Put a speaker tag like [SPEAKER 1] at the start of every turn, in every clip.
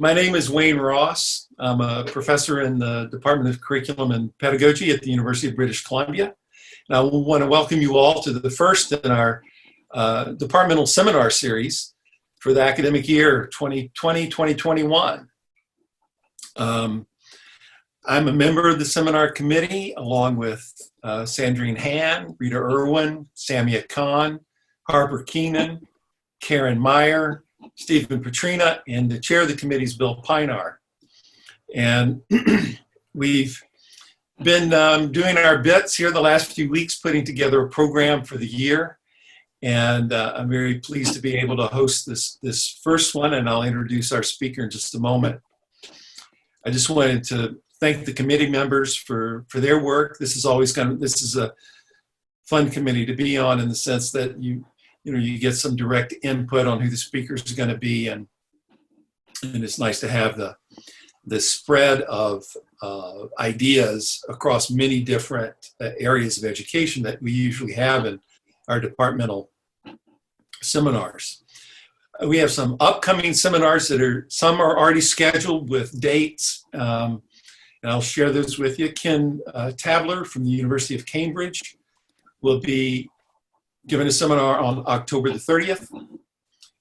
[SPEAKER 1] My name is Wayne Ross. I'm a professor in the Department of Curriculum and Pedagogy at the University of British Columbia. And I want to welcome you all to the first in our departmental seminar series for the academic year 2020-2021. I'm a member of the seminar committee along with Sandrine Han, Rita Irwin, Samia Khan, Harper Keenan, Karen Meyer, Stephen Petrina, and the chair of the committee is Bill Pinar. And we've been doing our bits here the last few weeks, putting together a program for the year. And I'm very pleased to be able to host this first one, and I'll introduce our speaker in just a moment. I just wanted to thank the committee members for their work. This is a fun committee to be on in the sense that you get some direct input on who the speakers are going to be, and it's nice to have the spread of ideas across many different areas of education that we usually have in our departmental seminars. We have some upcoming seminars some are already scheduled with dates, and I'll share those with you. Ken Tabler from the University of Cambridge will be giving a seminar on October the 30th.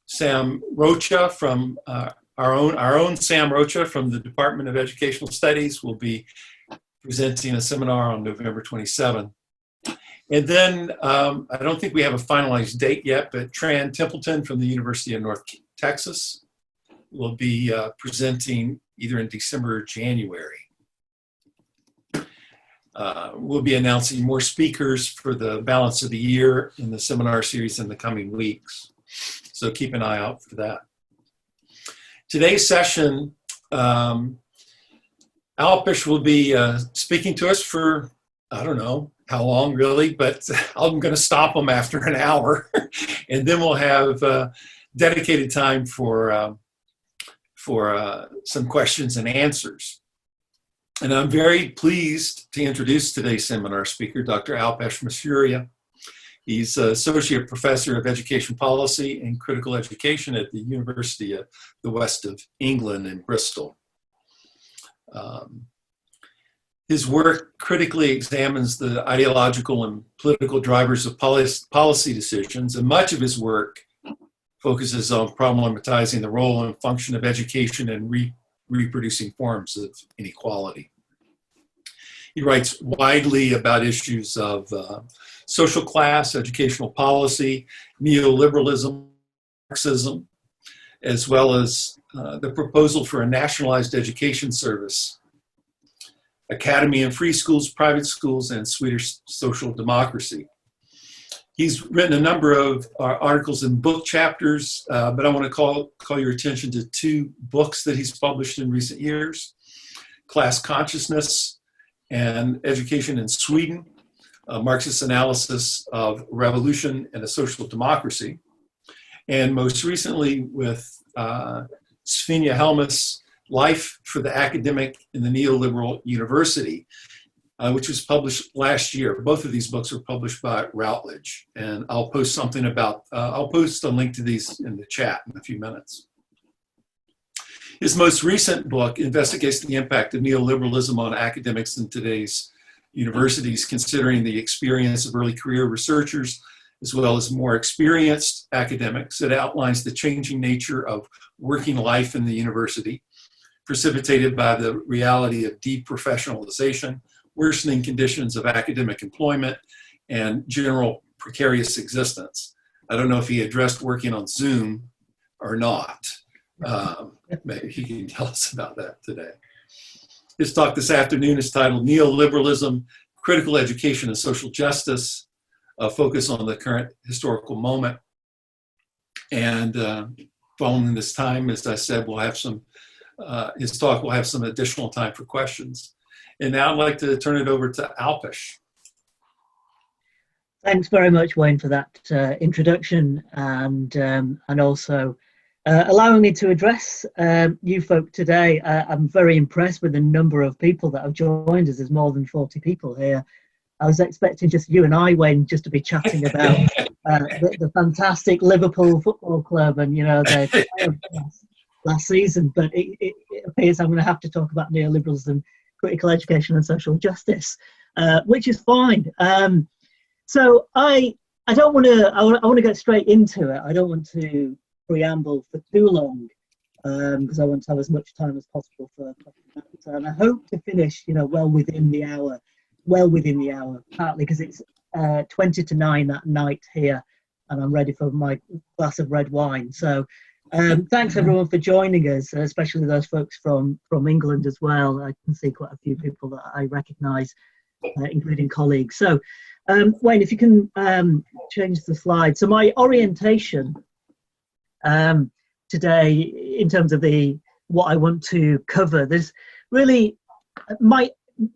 [SPEAKER 1] Sam Rocha from our own Sam Rocha from the Department of Educational Studies will be presenting a seminar on November 27th. And then I don't think we have a finalized date yet, but Tran Templeton from the University of North Texas will be presenting either in December or January. We'll be announcing more speakers for the balance of the year in the seminar series in the coming weeks. So keep an eye out for that. Today's session, Alpesh will be speaking to us for, I don't know how long really, but I'm going to stop him after an hour. And then we'll have dedicated time for some questions and answers. And I'm very pleased to introduce today's seminar speaker, Dr. Alpesh Maisuria. He's Associate Professor of Education Policy and Critical Education at the University of the West of England in Bristol. His work critically examines the ideological and political drivers of policy decisions, and much of his work focuses on problematizing the role and function of education and reproducing forms of inequality. He writes widely about issues of social class, educational policy, neoliberalism, Marxism, as well as the proposal for a nationalized education service, academy and free schools, private schools, and Swedish social democracy. He's written a number of articles and book chapters, but I want to call your attention to two books that he's published in recent years: Class Consciousness and Education in Sweden, a Marxist analysis of revolution and a social democracy. And most recently with Svenja Helmus, Life for the Academic in the Neoliberal University, which was published last year. Both of these books were published by Routledge, and I'll post I'll post a link to these in the chat in a few minutes. His most recent book investigates the impact of neoliberalism on academics in today's universities, considering the experience of early career researchers as well as more experienced academics. It outlines the changing nature of working life in the university, precipitated by the reality of deprofessionalization, worsening conditions of academic employment, and general precarious existence. I don't know if he addressed working on Zoom or not. Maybe he can tell us about that today. His talk this afternoon is titled Neoliberalism, Critical Education and Social Justice, a focus on the current historical moment. And following this time, as I said, we'll have his talk will have some additional time for questions. And now I'd like to turn it over to Alpesh.
[SPEAKER 2] Thanks very much, Wayne, for that introduction, and also allowing me to address you folk today. I'm very impressed with the number of people that have joined us. There's more than 40 people here. I was expecting just you and I, Wayne, just to be chatting about the fantastic Liverpool Football Club and, you know, last season, but it appears I'm going to have to talk about neoliberalism, critical education, and social justice, which is fine. So I don't want to. I want to get straight into it. I don't want to preamble for too long because I want to have as much time as possible for that. And I hope to finish, well within the hour. Partly because it's 20 to 9 that night here, and I'm ready for my glass of red wine. So thanks everyone for joining us, especially those folks from England as well. I can see quite a few people that I recognise, including colleagues. So Wayne, if you can change the slide. So my orientation today, in terms of what I want to cover, there's really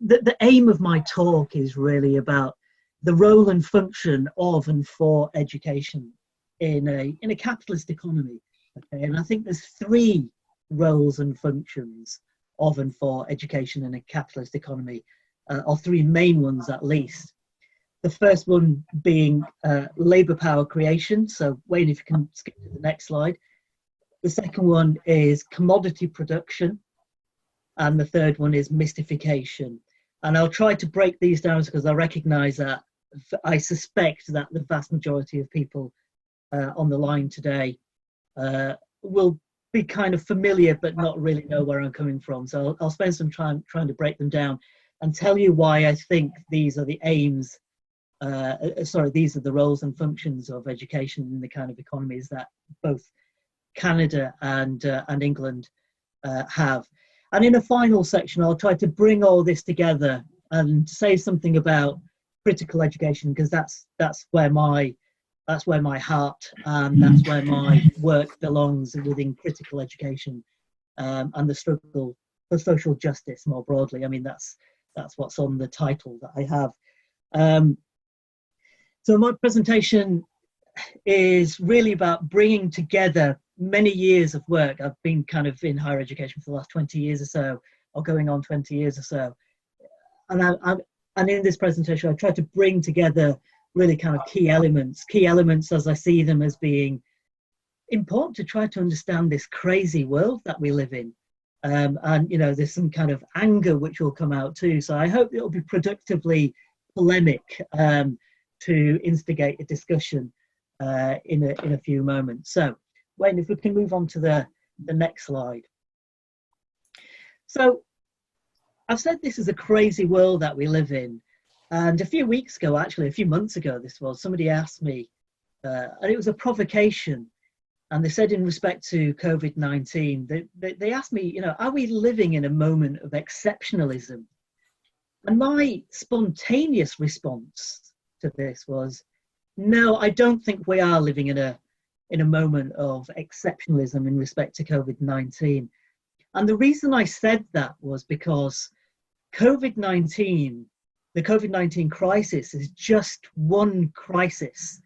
[SPEAKER 2] the aim of my talk is really about the role and function of and for education in a capitalist economy. Okay, and I think there's three roles and functions of and for education in a capitalist economy, or three main ones at least. The first one being labour power creation. So Wayne, if you can skip to the next slide. The second one is commodity production. And the third one is mystification. And I'll try to break these down because I recognise that I suspect that the vast majority of people on the line today will be kind of familiar but not really know where I'm coming from. So I'll spend some time trying to break them down and tell you why I think these are the aims, these are the roles and functions of education in the kind of economies that both Canada and England have. And in a final section, I'll try to bring all this together and say something about critical education, because that's where my heart and that's where my work belongs, within critical education and the struggle for social justice more broadly. I mean, that's what's on the title that I have. So my presentation is really about bringing together many years of work. I've been kind of in higher education for the last 20 years or so, or going on 20 years or so. And in this presentation, I try to bring together really kind of key elements as I see them as being important to try to understand this crazy world that we live in. And, there's some kind of anger which will come out too. So I hope it'll be productively polemic to instigate a discussion in a few moments. So Wayne, if we can move on to the next slide. So I've said this is a crazy world that we live in. And a few months ago, somebody asked me, and it was a provocation. And they said, in respect to COVID-19, they asked me, are we living in a moment of exceptionalism? And my spontaneous response to this was, no, I don't think we are living in a moment of exceptionalism in respect to COVID-19. And the reason I said that was because the COVID-19 crisis is just one crisis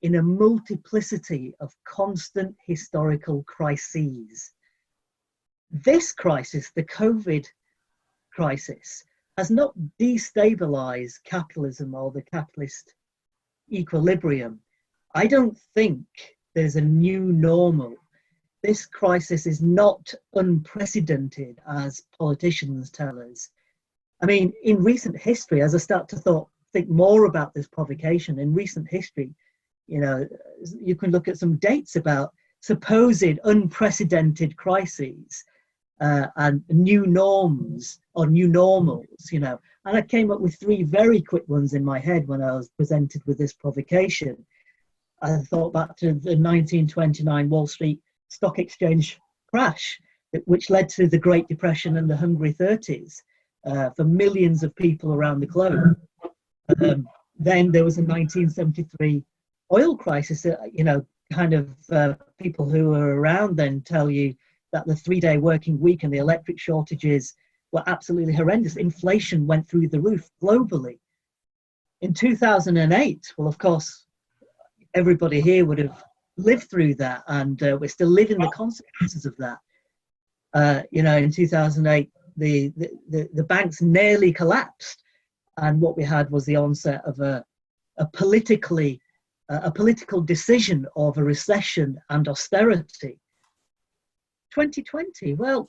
[SPEAKER 2] in a multiplicity of constant historical crises. This crisis, the COVID crisis, has not destabilized capitalism or the capitalist equilibrium. I don't think there's a new normal. This crisis is not unprecedented, as politicians tell us. I mean, in recent history, as I start to think more about this provocation, in recent history, you can look at some dates about supposed unprecedented crises and new norms or new normals, and I came up with three very quick ones in my head when I was presented with this provocation. I thought back to the 1929 Wall Street Stock Exchange crash, which led to the Great Depression and the Hungry 30s for millions of people around the globe. Then there was a 1973 oil crisis. People who were around then tell you that the 3-day working week and the electric shortages were absolutely horrendous. Inflation went through the roof globally. In 2008, well, of course, everybody here would have lived through that, and we're still living the consequences of that. In 2008, the banks nearly collapsed, and what we had was the onset of a political decision of a recession and austerity. 2020, well,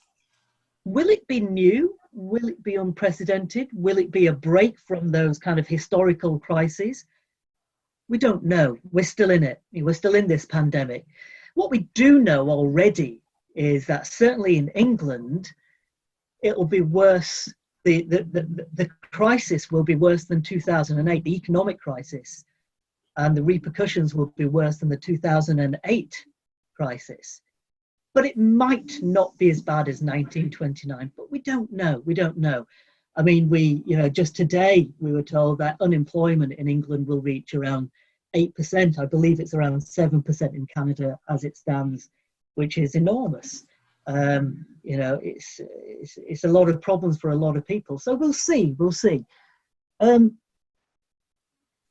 [SPEAKER 2] will it be new? Will it be unprecedented? Will it be a break from those kind of historical crises? We don't know. We're still in it. We're still in this pandemic. What we do know already is that certainly in England, it will be worse. The crisis will be worse than 2008, the economic crisis, and the repercussions will be worse than the 2008 crisis. But it might not be as bad as 1929, but we don't know. We don't know. I mean, just today we were told that unemployment in England will reach around 8%. I believe it's around 7% in Canada as it stands, which is enormous. It's a lot of problems for a lot of people. So we'll see.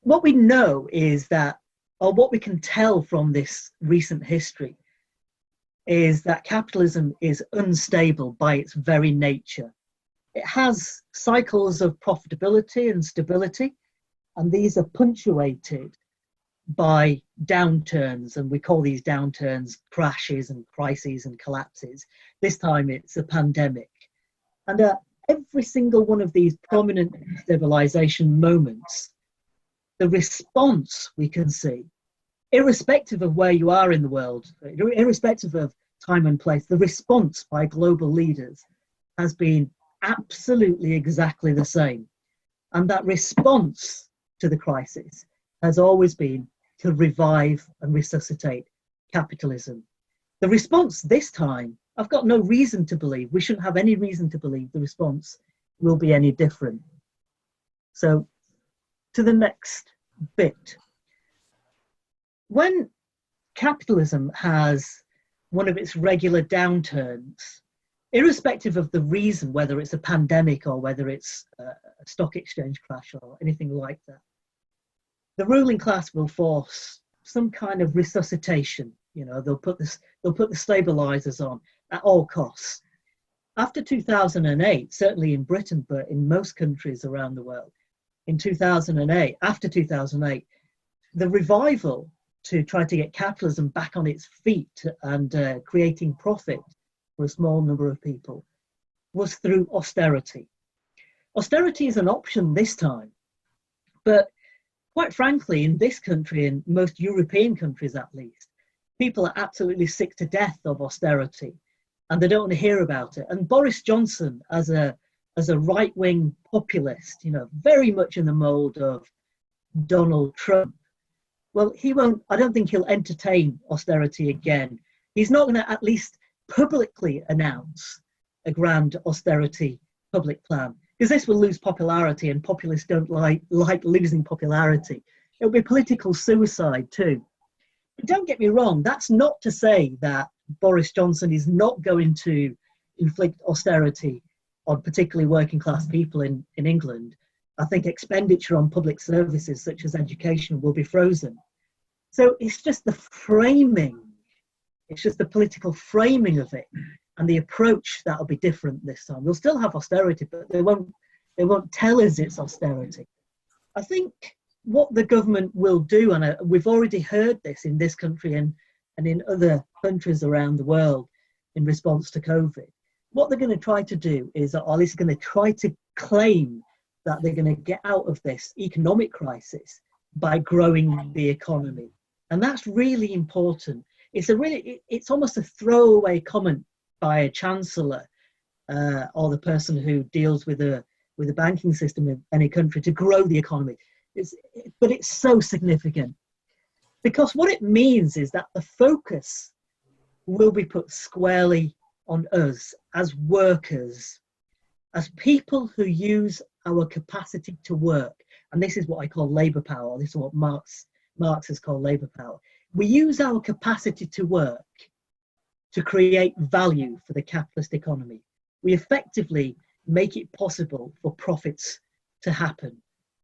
[SPEAKER 2] What we know is that, or what we can tell from this recent history, is that capitalism is unstable by its very nature. It has cycles of profitability and stability, and these are punctuated by downturns, and we call these downturns crashes and crises and collapses. This time it's a pandemic. And every single one of these prominent stabilization moments, the response we can see, irrespective of where you are in the world, irrespective of time and place, the response by global leaders has been absolutely exactly the same. And that response to the crisis has always been to revive and resuscitate capitalism. The response this time, I've got no reason to believe, we shouldn't have any reason to believe the response will be any different. So, to the next bit. When capitalism has one of its regular downturns, irrespective of the reason, whether it's a pandemic or whether it's a stock exchange crash or anything like that, the ruling class will force some kind of resuscitation. They'll put the stabilizers on at all costs. After 2008, certainly in Britain, but in most countries around the world, after 2008, the revival to try to get capitalism back on its feet and creating profit for a small number of people was through austerity. Austerity is an option this time, but quite frankly, in this country, in most European countries at least, people are absolutely sick to death of austerity and they don't want to hear about it. And Boris Johnson, as a right-wing populist, very much in the mold of Donald Trump, well, I don't think he'll entertain austerity again. He's not going to at least publicly announce a grand austerity public plan, because this will lose popularity and populists don't like losing popularity. It'll be political suicide too. But don't get me wrong, that's not to say that Boris Johnson is not going to inflict austerity on particularly working class people in England. I think expenditure on public services such as education will be frozen. So it's just the framing, it's just the political framing of it and the approach that'll be different this time. We'll still have austerity, but they won't tell us it's austerity. I think what the government will do, and we've already heard this in this country and in other countries around the world in response to COVID, what they're going to try to do is, or at least going to try to claim that they're going to get out of this economic crisis by growing the economy. And that's really important. It's almost a throwaway comment by a chancellor or the person who deals with the banking system in any country to grow the economy. But it's so significant, because what it means is that the focus will be put squarely on us as workers, as people who use our capacity to work. And this is what I call labour power. This is what Marx has called labour power. We use our capacity to work to create value for the capitalist economy. We effectively make it possible for profits to happen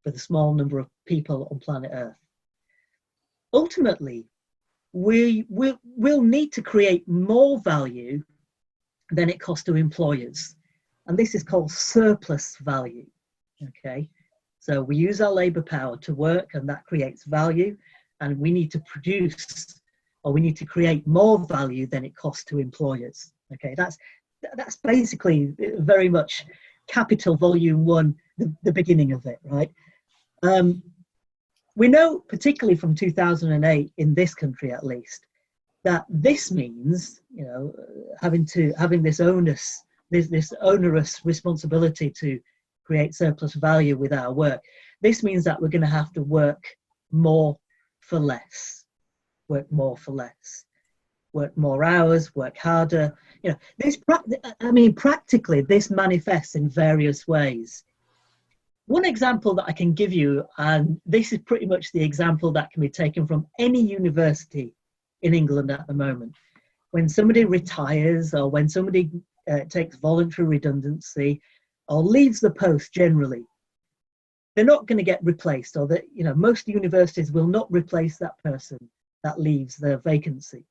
[SPEAKER 2] for the small number of people on planet Earth. Ultimately, we'll need to create more value than it costs to employers. And this is called surplus value, okay? So we use our labour power to work, and that creates value, and we need to produce, or we need to create more value than it costs to employers. Okay, that's basically very much Capital Volume 1, the beginning of it, right? We know, particularly from 2008, in this country at least, that this means, you know, having this onerous responsibility to create surplus value with our work. This means that we're going to have to work more for less, work more for less, work more hours, work harder. You know, practically, this manifests in various ways. One example that I can give you, and this is pretty much the example that can be taken from any university in England at the moment. When somebody retires, or when somebody takes voluntary redundancy or leaves the post generally, they're not going to get replaced, or that, you know, most universities will not replace that person that leaves their vacancy.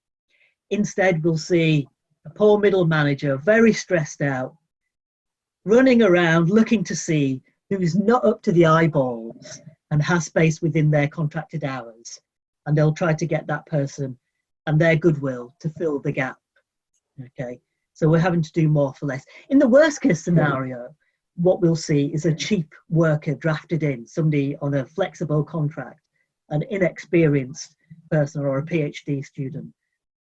[SPEAKER 2] Instead, we'll see a poor middle manager, very stressed out, running around looking to see who's not up to the eyeballs and has space within their contracted hours. And they'll try to get that person and their goodwill to fill the gap. Okay, so we're having to do more for less. In the worst case scenario, what we'll see is a cheap worker drafted in, somebody on a flexible contract, an inexperienced person or a PhD student,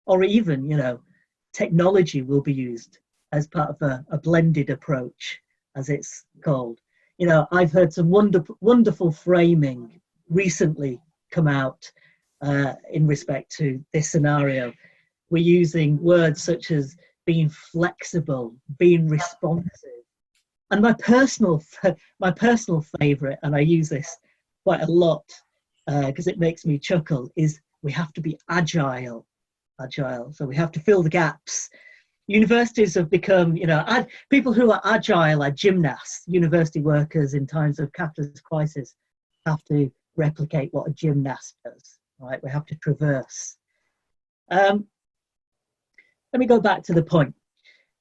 [SPEAKER 2] or even, you know, technology will be used as part of a blended approach, as it's called. You know, I've heard some wonderful framing recently come out in respect to this scenario. We're using words such as being flexible, being responsive. And my personal favorite, and I use this quite a lot because it makes me chuckle, is we have to be agile. So we have to fill the gaps. Universities have become, you know, people who are agile are gymnasts. University workers in times of capitalist crisis have to replicate what a gymnast does, right? We have to traverse. Let me go back to the point.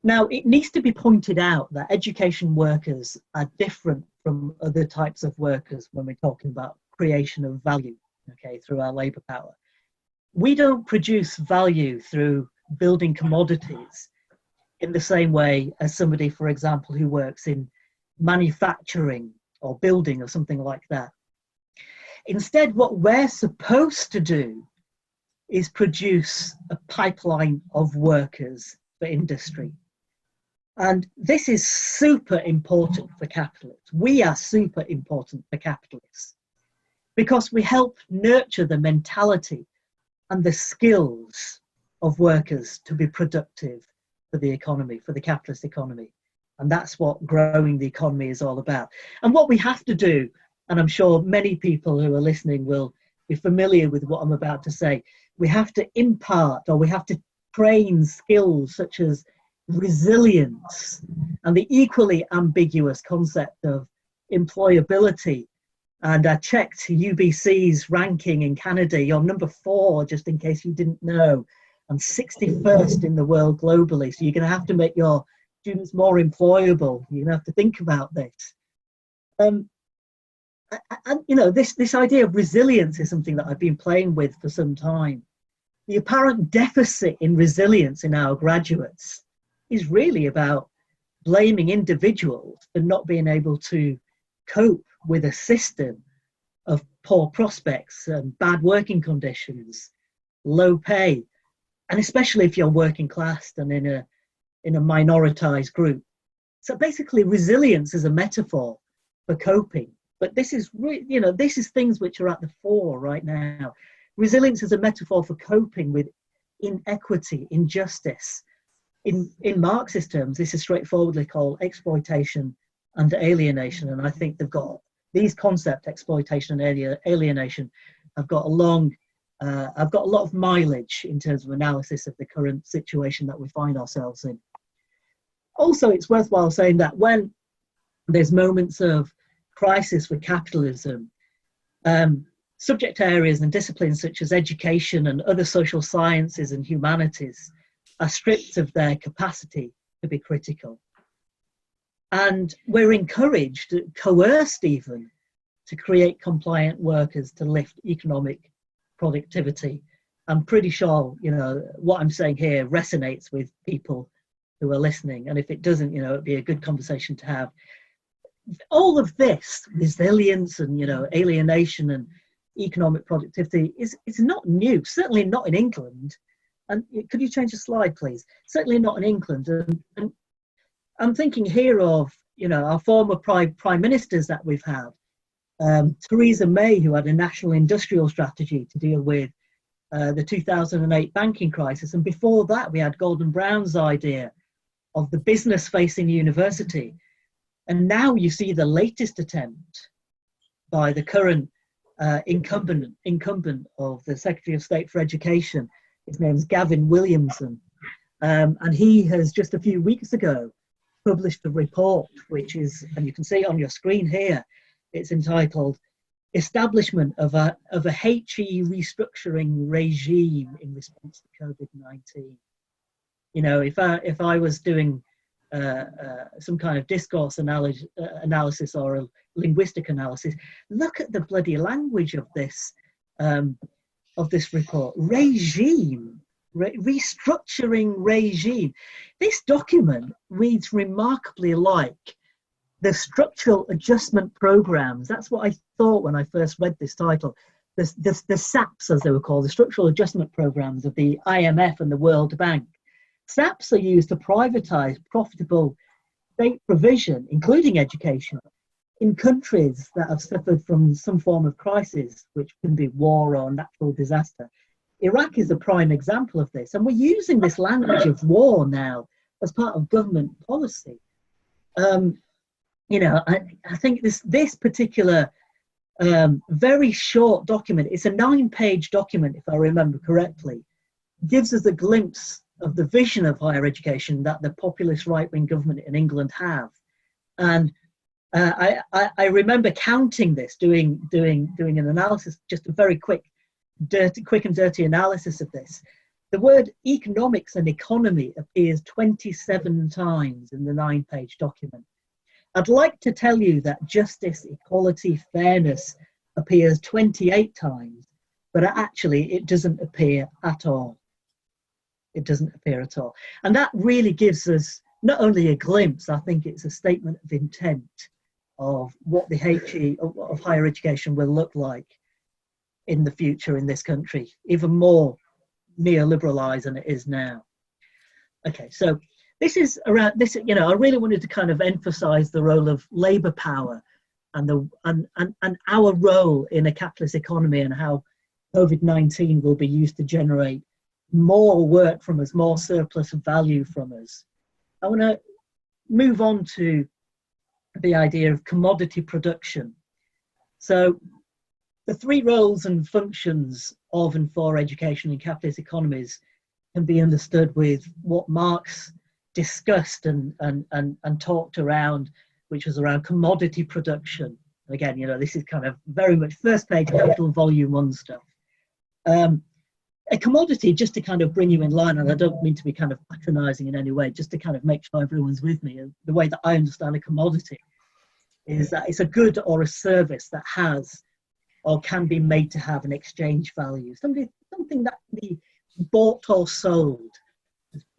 [SPEAKER 2] Now, it needs to be pointed out that education workers are different from other types of workers when we're talking about creation of value, okay, through our labour power. We don't produce value through building commodities in the same way as somebody, for example, who works in manufacturing or building or something like that. Instead, what we're supposed to do is produce a pipeline of workers for industry. And this is super important for capitalists. We are super important for capitalists because we help nurture the mentality and the skills of workers to be productive for the economy, for the capitalist economy. And that's what growing the economy is all about. And what we have to do, and I'm sure many people who are listening will be familiar with what I'm about to say, we have to impart, or we have to train skills such as resilience and the equally ambiguous concept of employability. And I checked UBC's ranking in Canada. You're number 4, just in case you didn't know, and 61st in the world globally. So you're going to have to make your students more employable. You're going to have to think about this. And you know, this idea of resilience is something that I've been playing with for some time. The apparent deficit in resilience in our graduates is really about blaming individuals for not being able to cope with a system of poor prospects and bad working conditions, low pay, and especially if you're working class and in a minoritized group. So basically, resilience is a metaphor for coping. But this is, you know, this is things which are at the fore right now. Resilience is a metaphor for coping with inequity, injustice. In Marxist terms, this is straightforwardly called exploitation and alienation. And I think they've got these concepts, exploitation and alienation, have got a lot of mileage in terms of analysis of the current situation that we find ourselves in. Also, it's worthwhile saying that when there's moments of crisis for capitalism, subject areas and disciplines such as education and other social sciences and humanities are stripped of their capacity to be critical. And we're encouraged, coerced even, to create compliant workers to lift economic productivity. I'm pretty sure, you know, what I'm saying here resonates with people who are listening. And if it doesn't, you know, it'd be a good conversation to have. All of this resilience and, you know, alienation and economic productivity is not new, certainly not in England. And could you change the slide, please? Certainly not in England. And I'm thinking here of, you know, our former prime ministers that we've had. Theresa May, who had a national industrial strategy to deal with the 2008 banking crisis. And before that, we had Gordon Brown's idea of the business-facing university. And now you see the latest attempt by the current incumbent of the Secretary of State for Education. His name's Gavin Williamson. And he has just a few weeks ago published a report, which is, and you can see it on your screen here, it's entitled Establishment of a HE Restructuring Regime in Response to COVID-19. You know, if I was doing some kind of discourse analysis or a linguistic analysis, look at the bloody language of this report. Regime, restructuring regime. This document reads remarkably like the structural adjustment programs. That's what I thought when I first read this title. The SAPs, as they were called, the structural adjustment programs of the IMF and the World Bank. SAPs are used to privatize profitable state provision, including education, in countries that have suffered from some form of crisis, which can be war or natural disaster. Iraq is a prime example of this, and we're using this language of war now as part of government policy. You know, I think this particular very short document, it's a 9-page document, if I remember correctly, gives us a glimpse of the vision of higher education that the populist right-wing government in England have. And I remember counting this, doing an analysis, just a very quick and dirty analysis of this. The word economics and economy appears 27 times in the 9-page document. I'd like to tell you that justice, equality, fairness appears 28 times, but actually it doesn't appear at all. It doesn't appear at all. And that really gives us not only a glimpse, I think it's a statement of intent of what the HE of higher education will look like in the future in this country, even more neoliberalized than it is now. Okay, so this is around this, you know, I really wanted to kind of emphasize the role of labor power and our role in a capitalist economy, and how COVID-19 will be used to generate more work from us, more surplus value from us. I want to move on to the idea of commodity production. So the three roles and functions of and for education in capitalist economies can be understood with what Marx discussed and talked around, which was around commodity production. Again, you know, this is kind of very much first page Capital Volume 1 stuff. A commodity, just to kind of bring you in line, and I don't mean to be kind of patronizing in any way, just to kind of make sure everyone's with me, the way that I understand a commodity is that it's a good or a service that has or can be made to have an exchange value, something that can be bought or sold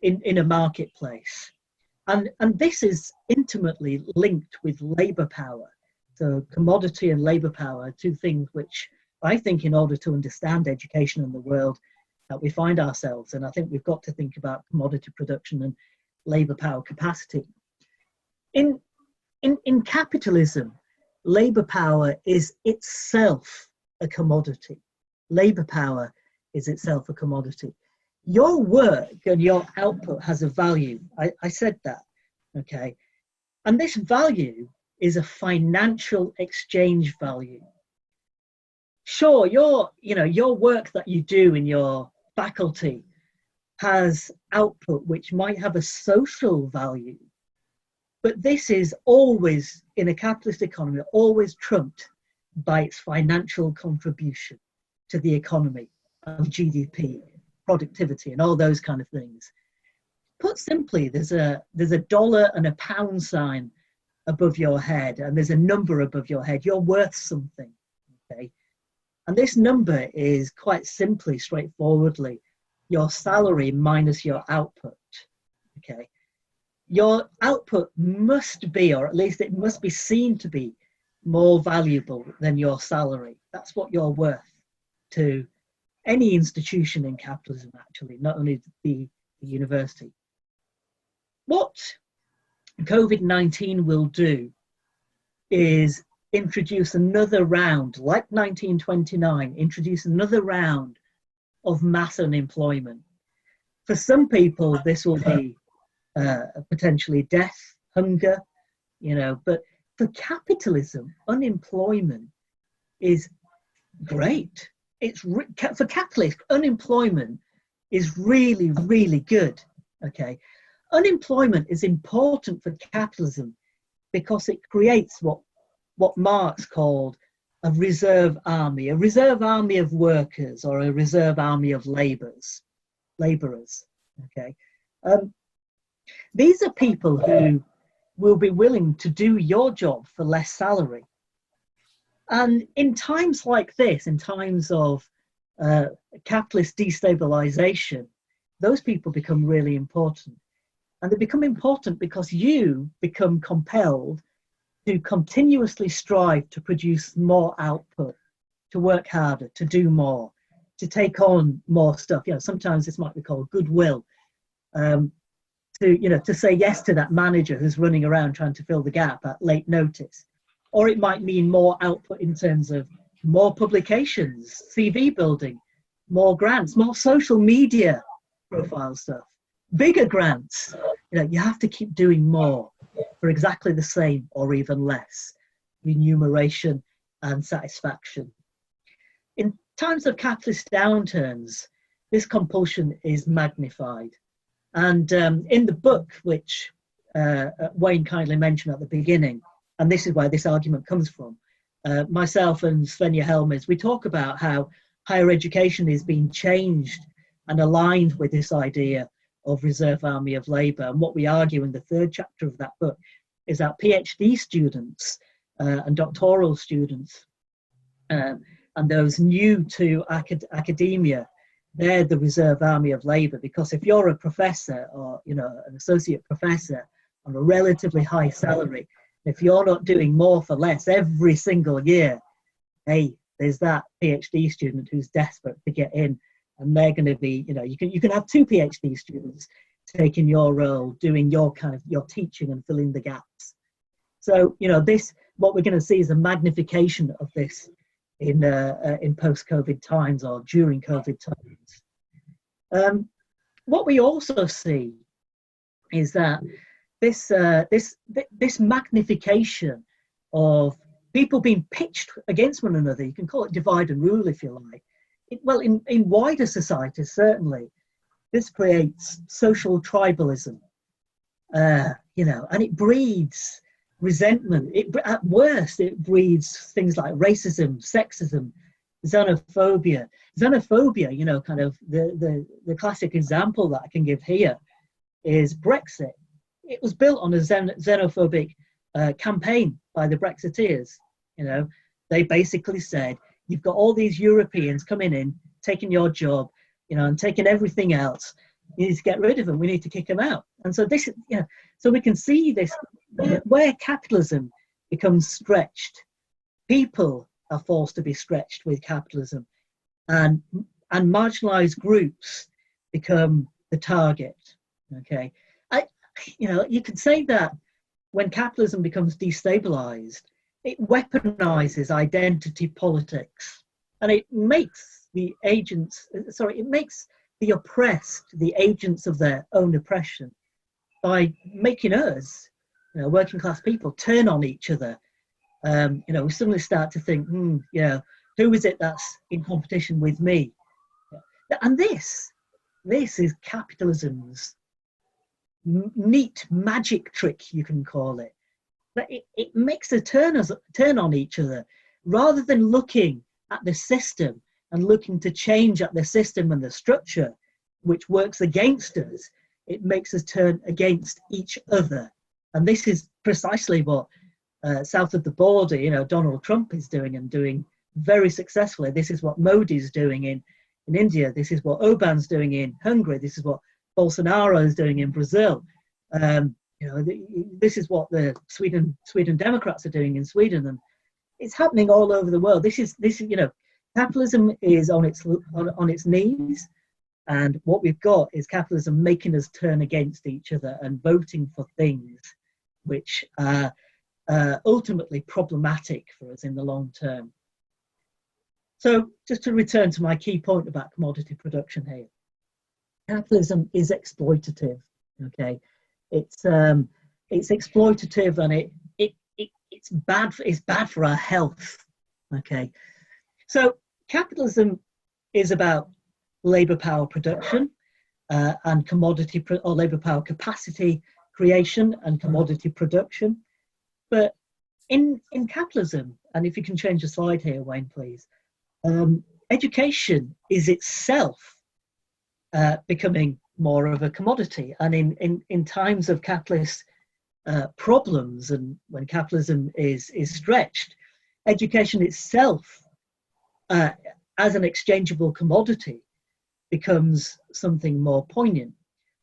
[SPEAKER 2] in a marketplace. And this is intimately linked with labor power. So commodity and labor power are two things which I think, in order to understand education in the world that we find ourselves in, I think we've got to think about commodity production and labor power capacity. In capitalism, labor power is itself a commodity. Labor power is itself a commodity. Your work and your output has a value. I said that, okay? And this value is a financial exchange value. Sure, your work that you do in your faculty has output which might have a social value, but this is always, in a capitalist economy, always trumped by its financial contribution to the economy of GDP, productivity, and all those kind of things. Put simply, there's a dollar and a pound sign above your head, and there's a number above your head. You're worth something, okay? And this number is quite simply, straightforwardly, your salary minus your output, okay? your output must be, or at least it must be seen to be, more valuable than your salary. That's what you're worth to any institution in capitalism, actually, not only the university. What COVID-19 will do is introduce another round, like 1929, introduce another round of mass unemployment. For some people, this will be potentially death, hunger, but for capitalism, unemployment is great. For capitalists, unemployment is really, really good. Okay, unemployment is important for capitalism because it creates what Marx called a reserve army of workers, or a reserve army of laborers. Okay, these are people who will be willing to do your job for less salary. And in times like this, in times of capitalist destabilization, those people become really important. And they become important because you become compelled to continuously strive to produce more output, to work harder, to do more, to take on more stuff. Sometimes this might be called goodwill. To say yes to that manager who's running around trying to fill the gap at late notice. Or it might mean more output in terms of more publications, CV building, more grants, more social media profile stuff, bigger grants. You have to keep doing more for exactly the same or even less remuneration and satisfaction. In times of capitalist downturns, this compulsion is magnified. And in the book, which Wayne kindly mentioned at the beginning, and this is where this argument comes from, myself and Svenja Helmers, we talk about how higher education is being changed and aligned with this idea of reserve army of labour. And what we argue in the third chapter of that book is that PhD students and doctoral students and those new to academia, they're the reserve army of labour, because if you're a professor or an associate professor on a relatively high salary, if you're not doing more for less every single year, hey, there's that PhD student who's desperate to get in, and they're going to be, you can have two PhD students taking your role, doing your teaching and filling the gaps. So what we're going to see is a magnification of this in post-COVID times, or during COVID times. What we also see is that this magnification of people being pitched against one another, you can call it divide and rule if you like. In wider societies, certainly, this creates social tribalism, and it breeds resentment. At worst, it breeds things like racism, sexism, xenophobia. Xenophobia, kind of the classic example that I can give here is Brexit. It was built on a xenophobic campaign by the Brexiteers. They basically said, you've got all these Europeans coming in, taking your job, and taking everything else. You need to get rid of them. We need to kick them out. And so this, so we can see this where capitalism becomes stretched. People are forced to be stretched with capitalism, and marginalized groups become the target. Okay, you could say that when capitalism becomes destabilized, it weaponizes identity politics, and it makes the oppressed the agents of their own oppression by making us, working class people, turn on each other. We suddenly start to think, who is it that's in competition with me? And this is capitalism's neat magic trick, you can call it. But it makes us turn on each other, rather than looking at the system and looking to change at the system and the structure which works against us. It makes us turn against each other. And this is precisely what south of the border, Donald Trump is doing, and doing very successfully. This is what Modi's doing in India. This is what Orbán's doing in Hungary. This is what Bolsonaro is doing in Brazil. You know, this is what the Sweden Democrats are doing in Sweden, and it's happening all over the world. This is you know, capitalism is on its knees, and what we've got is capitalism making us turn against each other and voting for things which are ultimately problematic for us in the long term. So just to return to my key point about commodity production here, capitalism is exploitative. Okay, it's exploitative, and it's bad for our health. Okay, so capitalism is about labor power production and commodity or labor power capacity creation and commodity production. But in capitalism, and if you can change the slide here, Wayne, please, education is itself becoming more of a commodity. And in times of capitalist problems, and when capitalism is stretched, education itself as an exchangeable commodity becomes something more poignant.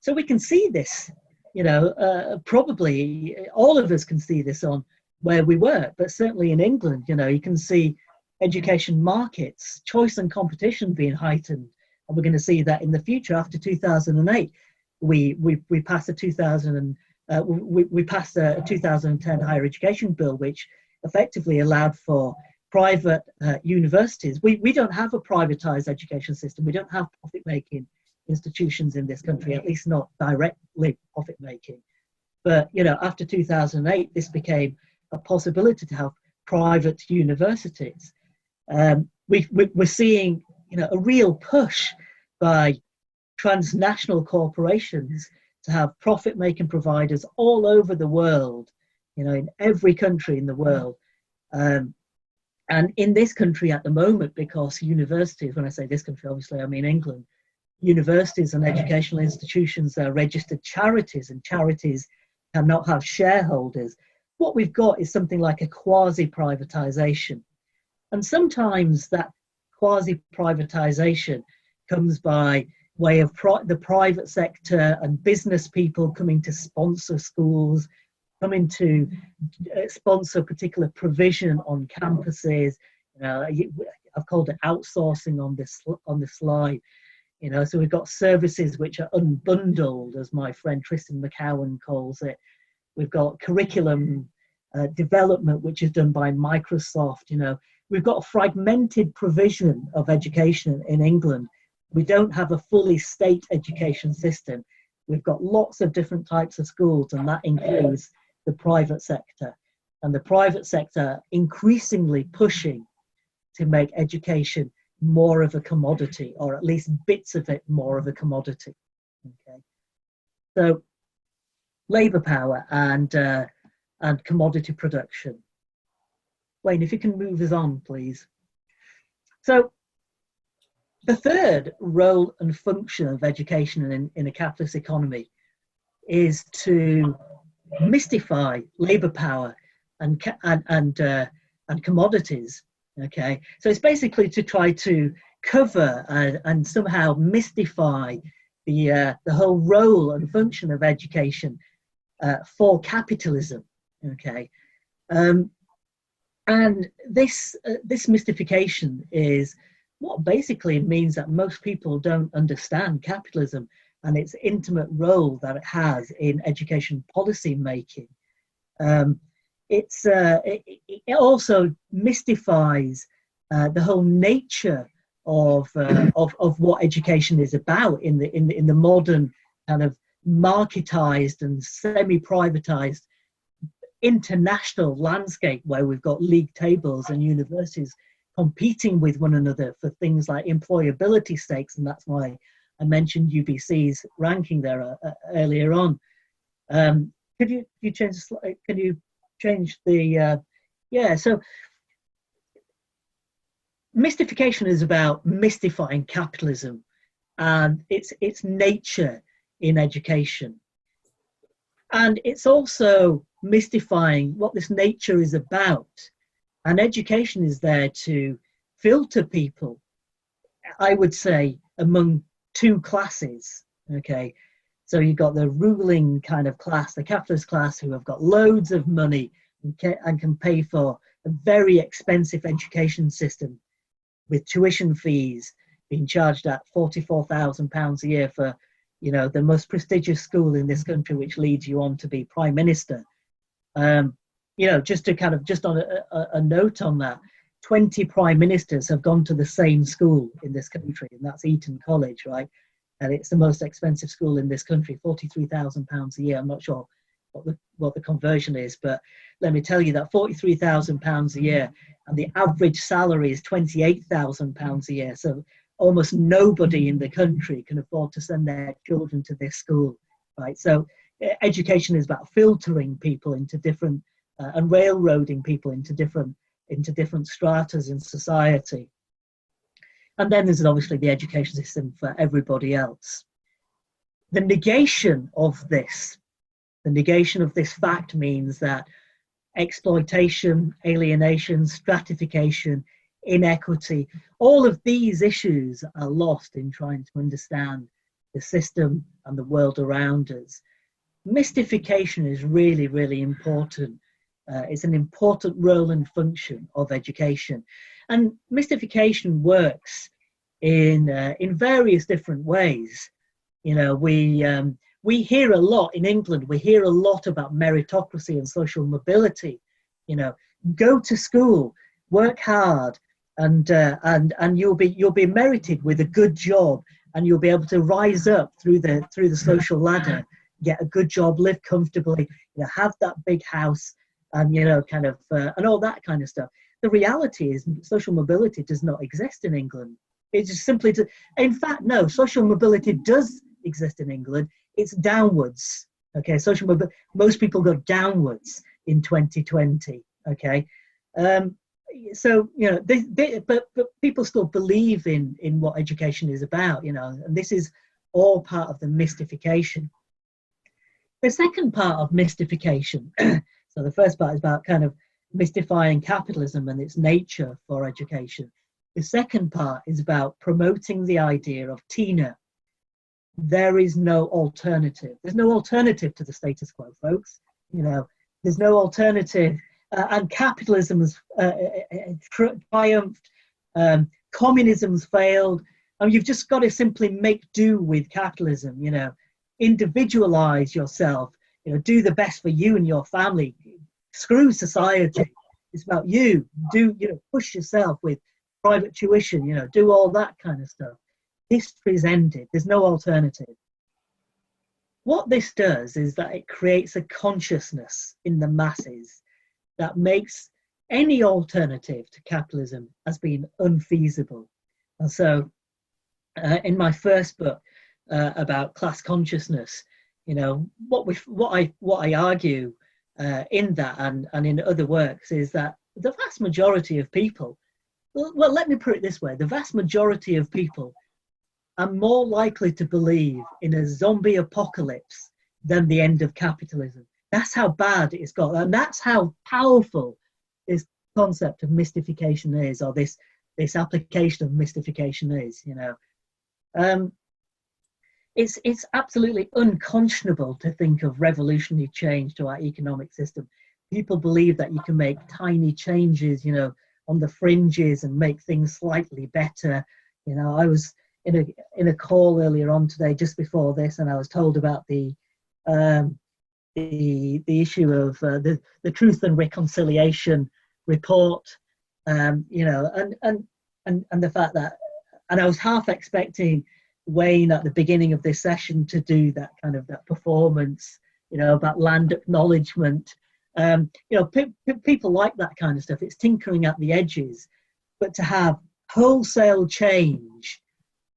[SPEAKER 2] So we can see this, you know, probably all of us can see this on where we work, but certainly in England, you know, you can see education markets, choice and competition being heightened. And we're going to see that in the future. After 2008, we passed a 2010 higher education bill, which effectively allowed for private universities. We don't have a privatized education system. We don't have profit-making institutions in this country, at least not directly profit-making. But, you know, after 2008, this became a possibility to have private universities. We're seeing, you know, a real push by transnational corporations to have profit-making providers all over the world, you know, in every country in the world. And in this country at the moment, because universities, when I say this country, obviously I mean England, universities and educational institutions are registered charities, and charities cannot have shareholders. What we've got is something like a quasi-privatization. And sometimes that quasi-privatization comes by way of the private sector and business people coming to sponsor schools, coming to sponsor particular provision on campuses. You know, I've called it outsourcing on this slide. You know, so we've got services which are unbundled, as my friend Tristan McCowan calls it. We've got curriculum development, which is done by Microsoft. You know, we've got a fragmented provision of education in England. We don't have a fully state education system. We've got lots of different types of schools, and that includes the private sector. And the private sector increasingly pushing to make education more of a commodity, or at least bits of it more of a commodity. Okay, so labor power and commodity production. Wayne, if you can move us on, please. So the third role and function of education in a capitalist economy is to mystify labor power and commodities. Okay, so it's basically to try to cover and somehow mystify the whole role and function of education for capitalism. Okay, and this mystification is what basically means that most people don't understand capitalism and its intimate role that it has in education policy making. It also mystifies the whole nature of what education is about in the modern kind of marketized and semi-privatized international landscape, where we've got league tables and universities competing with one another for things like employability stakes, and that's why I mentioned UBC's ranking there earlier on. Could you change the slide? Can you change the yeah? So mystification is about mystifying capitalism and its nature in education, and it's also mystifying what this nature is about. And education is there to filter people, I would say, among two classes. Okay, So you've got the ruling kind of class, the capitalist class, who have got loads of money and can pay for a very expensive education system with tuition fees being charged at £44,000 a year for, you know, the most prestigious school in this country, which leads you on to be prime minister. You know, just to kind of, just on a note on that, 20 prime ministers have gone to the same school in this country, and that's Eton College, right? And it's the most expensive school in this country, £43,000 a year. I'm not sure what the conversion is, but let me tell you that £43,000 a year, and the average salary is £28,000 a year. So almost nobody in the country can afford to send their children to this school, right? So education is about filtering people into different and railroading people into different stratas in society. And then there's obviously the education system for everybody else. The negation of this fact means that exploitation, alienation, stratification, inequity, all of these issues are lost in trying to understand the system and the world around us. Mystification is really, really important. It's an important role and function of education. And mystification works in various different ways. You know, we hear a lot in England. We hear a lot about meritocracy and social mobility. You know, go to school, work hard, and you'll be merited with a good job, and you'll be able to rise up through the social ladder, get a good job, live comfortably, you know, have that big house, and you know, kind of and all that kind of stuff. The reality is social mobility does not exist in England. It's just simply in fact, no, social mobility does exist in England. It's downwards. Okay, social mobility, most people go downwards in 2020. Okay, so you know, but people still believe in what education is about. You know, and this is all part of the mystification. The second part of mystification. So the first part is about kind of mystifying capitalism and its nature for education. The second part is about promoting the idea of Tina. There is no alternative. There's no alternative to the status quo, folks. You know, there's no alternative. And capitalism's triumphed. Communism's failed. And you've just got to simply make do with capitalism. You know, individualize yourself. You know, do the best for you and your family. Screw society. It's about you. You know, push yourself with private tuition. You know, do all that kind of stuff. History's ended. There's no alternative. What this does is that it creates a consciousness in the masses that makes any alternative to capitalism as being unfeasible. And so, in my first book about class consciousness, you know, what I argue in that and in other works is that the vast majority of people, well, let me put it this way: the vast majority of people are more likely to believe in a zombie apocalypse than the end of capitalism. That's how bad it's got, and that's how powerful this concept of mystification is, or this application of mystification is. You know, it's absolutely unconscionable to think of revolutionary change to our economic system. People believe that you can make tiny changes, you know, on the fringes and make things slightly better. You know, I was in a call earlier on today, just before this, and I was told about the issue of the Truth and Reconciliation report. You know, and the fact that, and I was half expecting Wayne at the beginning of this session to do that kind of that performance, you know, about land acknowledgement. You know, people like that kind of stuff. It's tinkering at the edges, but to have wholesale change,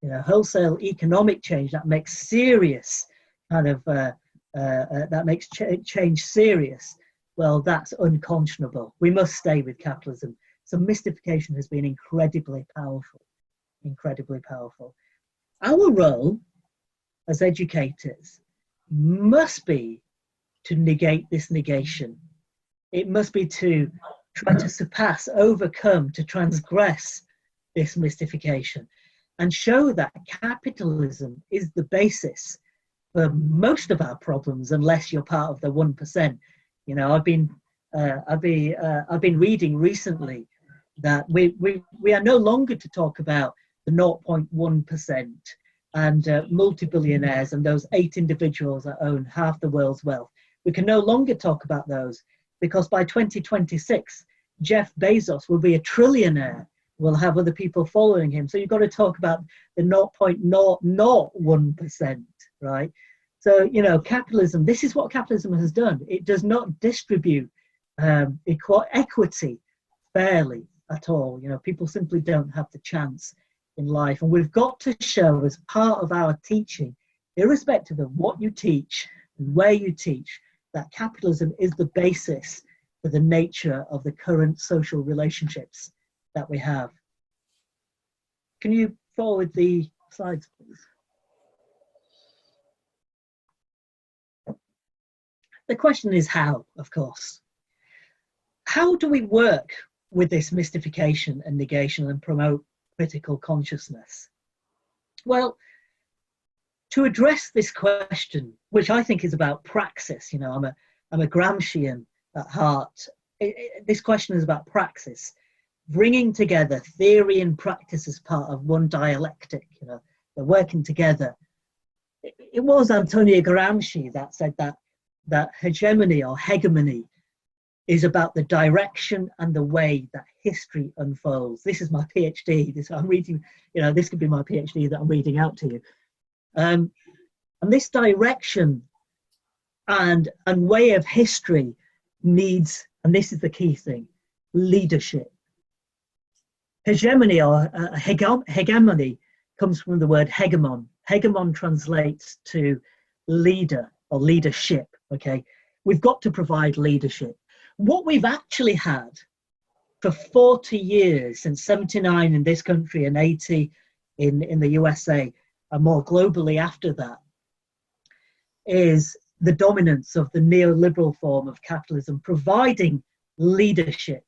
[SPEAKER 2] you know, wholesale economic change that makes serious kind of that makes change serious. Well, that's unconscionable. We must stay with capitalism. So mystification has been incredibly powerful, incredibly powerful. Our role as educators must be to negate this negation. It must be to try to surpass, overcome, to transgress this mystification and show that capitalism is the basis for most of our problems, unless you're part of the 1%. You know, I've been reading recently that we are no longer to talk about the 0.1% and multi-billionaires and those 8 individuals that own half the world's wealth. We can no longer talk about those, because by 2026, Jeff Bezos will be a trillionaire. We'll have other people following him. So you've got to talk about the 0.001%, right? So, you know, capitalism, this is what capitalism has done. It does not distribute equity fairly at all. You know, people simply don't have the chance in life. And we've got to show, as part of our teaching, irrespective of what you teach and where you teach, that capitalism is the basis for the nature of the current social relationships that we have. Can you forward the slides, please? The question is how, of course. How do we work with this mystification and negation and promote critical consciousness? Well, to address this question, which I think is about praxis, you know, I'm a Gramscian at heart. This question is about praxis, bringing together theory and practice as part of one dialectic. You know, they're working together. It was Antonio Gramsci that said that hegemony or hegemony is about the direction and the way that history unfolds. This is my PhD. This I'm reading. You know, this could be my PhD that I'm reading out to you. And this direction and way of history needs, and this is the key thing, leadership. Hegemony or hegemony comes from the word hegemon. Hegemon translates to leader or leadership, okay? We've got to provide leadership. What we've actually had for 40 years, since 79 in this country and 80 in the USA, and more globally after that, is the dominance of the neoliberal form of capitalism, providing leadership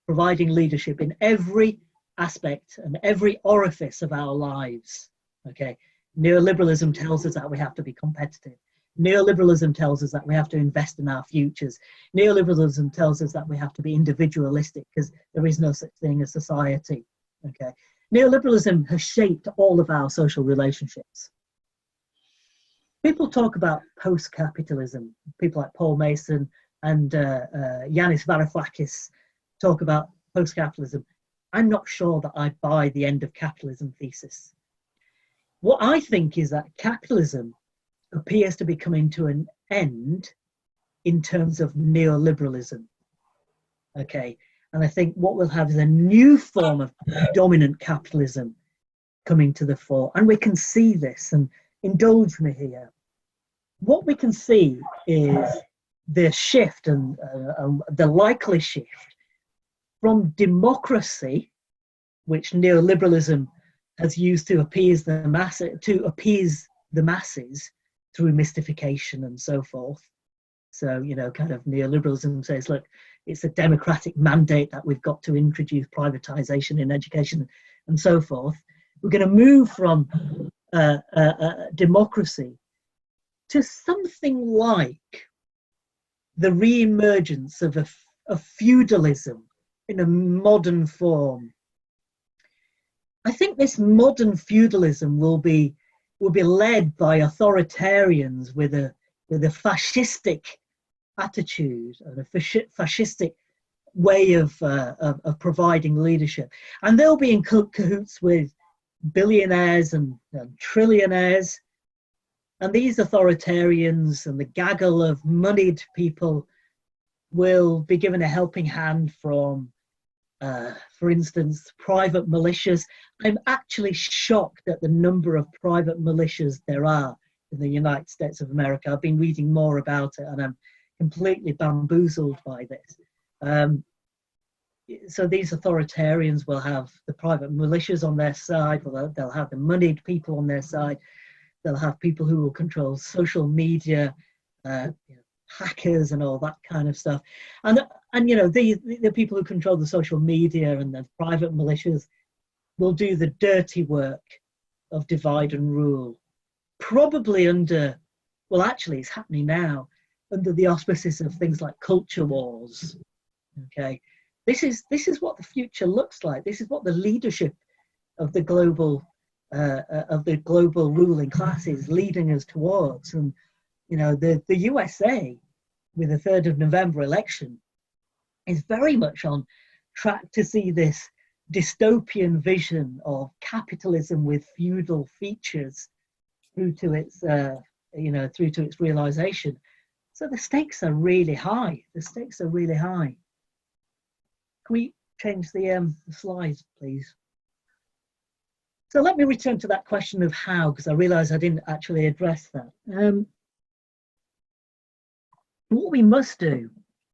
[SPEAKER 2] in every aspect and every orifice of our lives. Okay, neoliberalism tells us that we have to be competitive. Neoliberalism tells us that we have to invest in our futures. Neoliberalism tells us that we have to be individualistic because there is no such thing as society. Okay, neoliberalism has shaped all of our social relationships. People talk about post-capitalism. People like Paul Mason and Yanis Varoufakis talk about post-capitalism. I'm not sure that I buy the end of capitalism thesis. What I think is that capitalism appears to be coming to an end in terms of neoliberalism. Okay, and I think what we'll have is a new form of dominant capitalism coming to the fore, and we can see this, and indulge me here. What we can see is the shift and the likely shift from democracy, which neoliberalism has used to appease the masses through mystification and so forth. So, you know, kind of neoliberalism says, look, it's a democratic mandate that we've got to introduce privatization in education and so forth. We're going to move from democracy to something like the re-emergence of feudalism in a modern form. I think this modern feudalism will be led by authoritarians with a fascistic attitude and a fascistic way of providing leadership, and they'll be in cahoots with billionaires and trillionaires, and these authoritarians and the gaggle of moneyed people will be given a helping hand from, for instance, private militias. I'm actually shocked at the number of private militias there are in the United States of America. I've been reading more about it and I'm completely bamboozled by this. So these authoritarians will have the private militias on their side, they'll have the moneyed people on their side, they'll have people who will control social media, hackers and all that kind of stuff. And you know, the people who control the social media and the private militias will do the dirty work of divide and rule, probably under Well, actually, it's happening now under the auspices of things like culture wars. Okay, this is what the future looks like. This is what the leadership of the global ruling class is leading us towards. And you know, the USA with the 3rd of November election is very much on track to see this dystopian vision of capitalism with feudal features through to its through to its realization. So the stakes are really high. The stakes are really high. Can we change the slides, please? So let me return to that question of how, because I realize I didn't actually address that. What we must do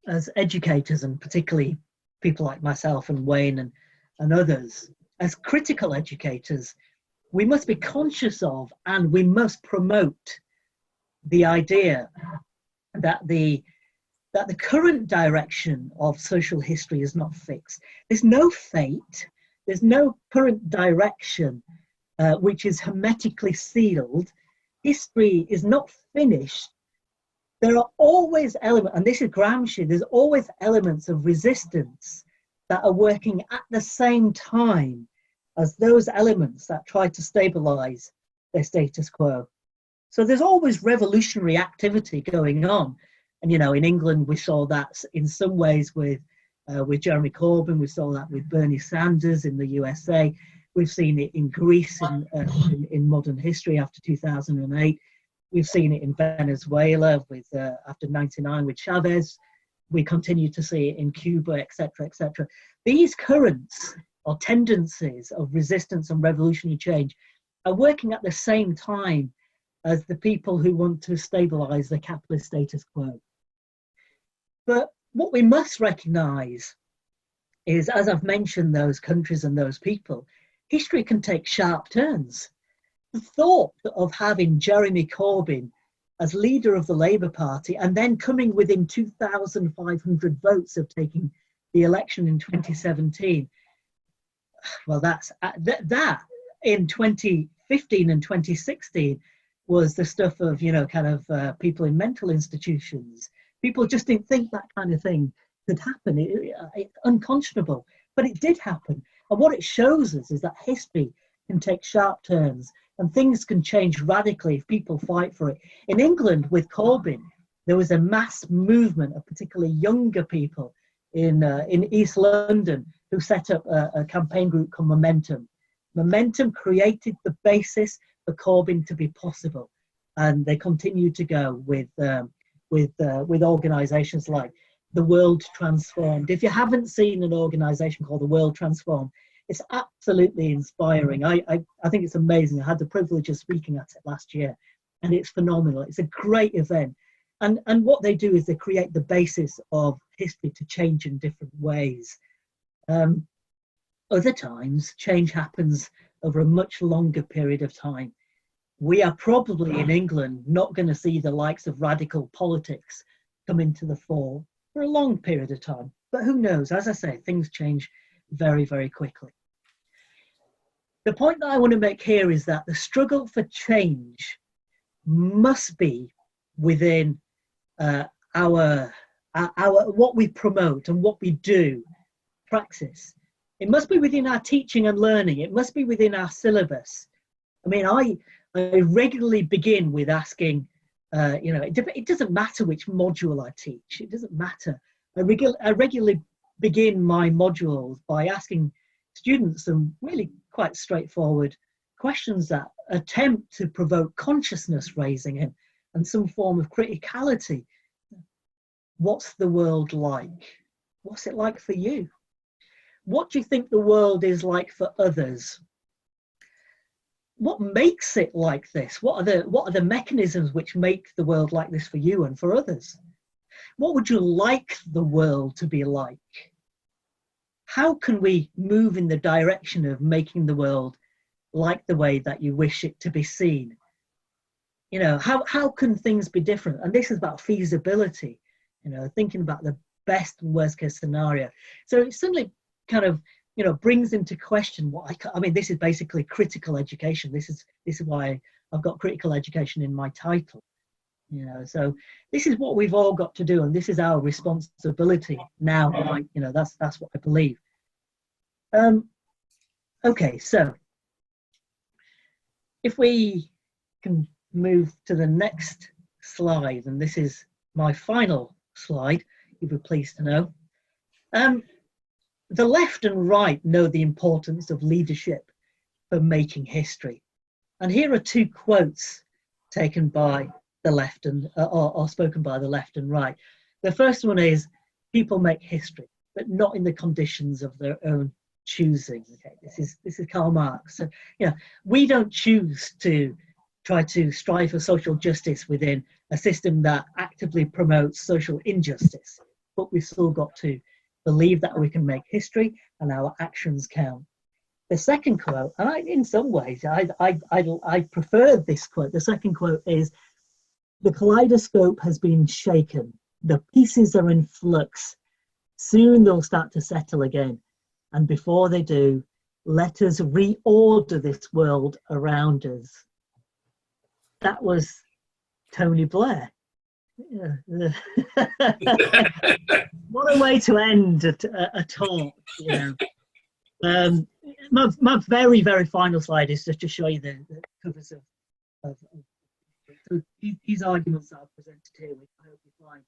[SPEAKER 2] as educators, and particularly people like myself and Wayne and others, as critical educators, we must be conscious of and we must promote the idea that the current direction of social history is not fixed. There's no fate, there's no current direction which is hermetically sealed. History is not finished. There are always elements, and this is Gramsci, there's always elements of resistance that are working at the same time as those elements that try to stabilize their status quo. So there's always revolutionary activity going on. And, you know, in England, we saw that in some ways with Jeremy Corbyn, we saw that with Bernie Sanders in the USA. We've seen it in Greece in modern history after 2008. We've seen it in Venezuela with after '99 with Chavez. We continue to see it in Cuba, etc., etc. These currents or tendencies of resistance and revolutionary change are working at the same time as the people who want to stabilize the capitalist status quo. But what we must recognize is, as I've mentioned, those countries and those people, history can take sharp turns. The thought of having Jeremy Corbyn as leader of the Labour Party and then coming within 2,500 votes of taking the election in 2017, well, that in 2015 and 2016 was the stuff of, you know, kind of people in mental institutions. People just didn't think that kind of thing could happen. It's unconscionable, but it did happen. And what it shows us is that history can take sharp turns and things can change radically if people fight for it. In England, with Corbyn, there was a mass movement of particularly younger people in East London who set up a campaign group called Momentum. Momentum created the basis for Corbyn to be possible, and they continue to go with organisations like the World Transformed. If you haven't seen an organisation called the World Transformed, it's absolutely inspiring. I think it's amazing. I had the privilege of speaking at it last year, and it's phenomenal. It's a great event. And what they do is they create the basis of history to change in different ways. Other times, change happens over a much longer period of time. We are probably in England not going to see the likes of radical politics come into the fore for a long period of time. But who knows? As I say, things change very, very quickly. The point that I want to make here is that the struggle for change must be within our what we promote and what we do, praxis. It must be within our teaching and learning. It must be within our syllabus. I mean, I regularly begin with asking, it doesn't matter which module I teach. It doesn't matter. I regularly begin my modules by asking students some really quite straightforward questions that attempt to provoke consciousness raising and some form of criticality. What's the world like? What's it like for you? What do you think the world is like for others? What makes it like this? What are the mechanisms which make the world like this for you and for others? What would you like the world to be like? How can we move in the direction of making the world like the way that you wish it to be seen? You know, how can things be different? And this is about feasibility, you know, thinking about the best and worst case scenario. So it suddenly kind of, you know, brings into question what I mean, this is basically critical education. This is why I've got critical education in my title. You know, so this is what we've all got to do, and this is our responsibility now. You know, that's what I believe. Okay, so if we can move to the next slide, and this is my final slide, you'll be pleased to know. The left and right know the importance of leadership for making history. And here are two quotes taken by the left and or spoken by the left and right. The first one is, people make history, but not in the conditions of their own choosing. Okay, this is Karl Marx. So, you know, we don't choose to try to strive for social justice within a system that actively promotes social injustice, but we've still got to believe that we can make history and our actions count. The second quote, and in some ways, I prefer this quote. The second quote is, the kaleidoscope has been shaken. The pieces are in flux. Soon they'll start to settle again. And before they do, let us reorder this world around us. That was Tony Blair. Yeah. What a way to end a talk. You know. My very, very final slide is just to show you the covers of these arguments that I've presented here, which I hope you find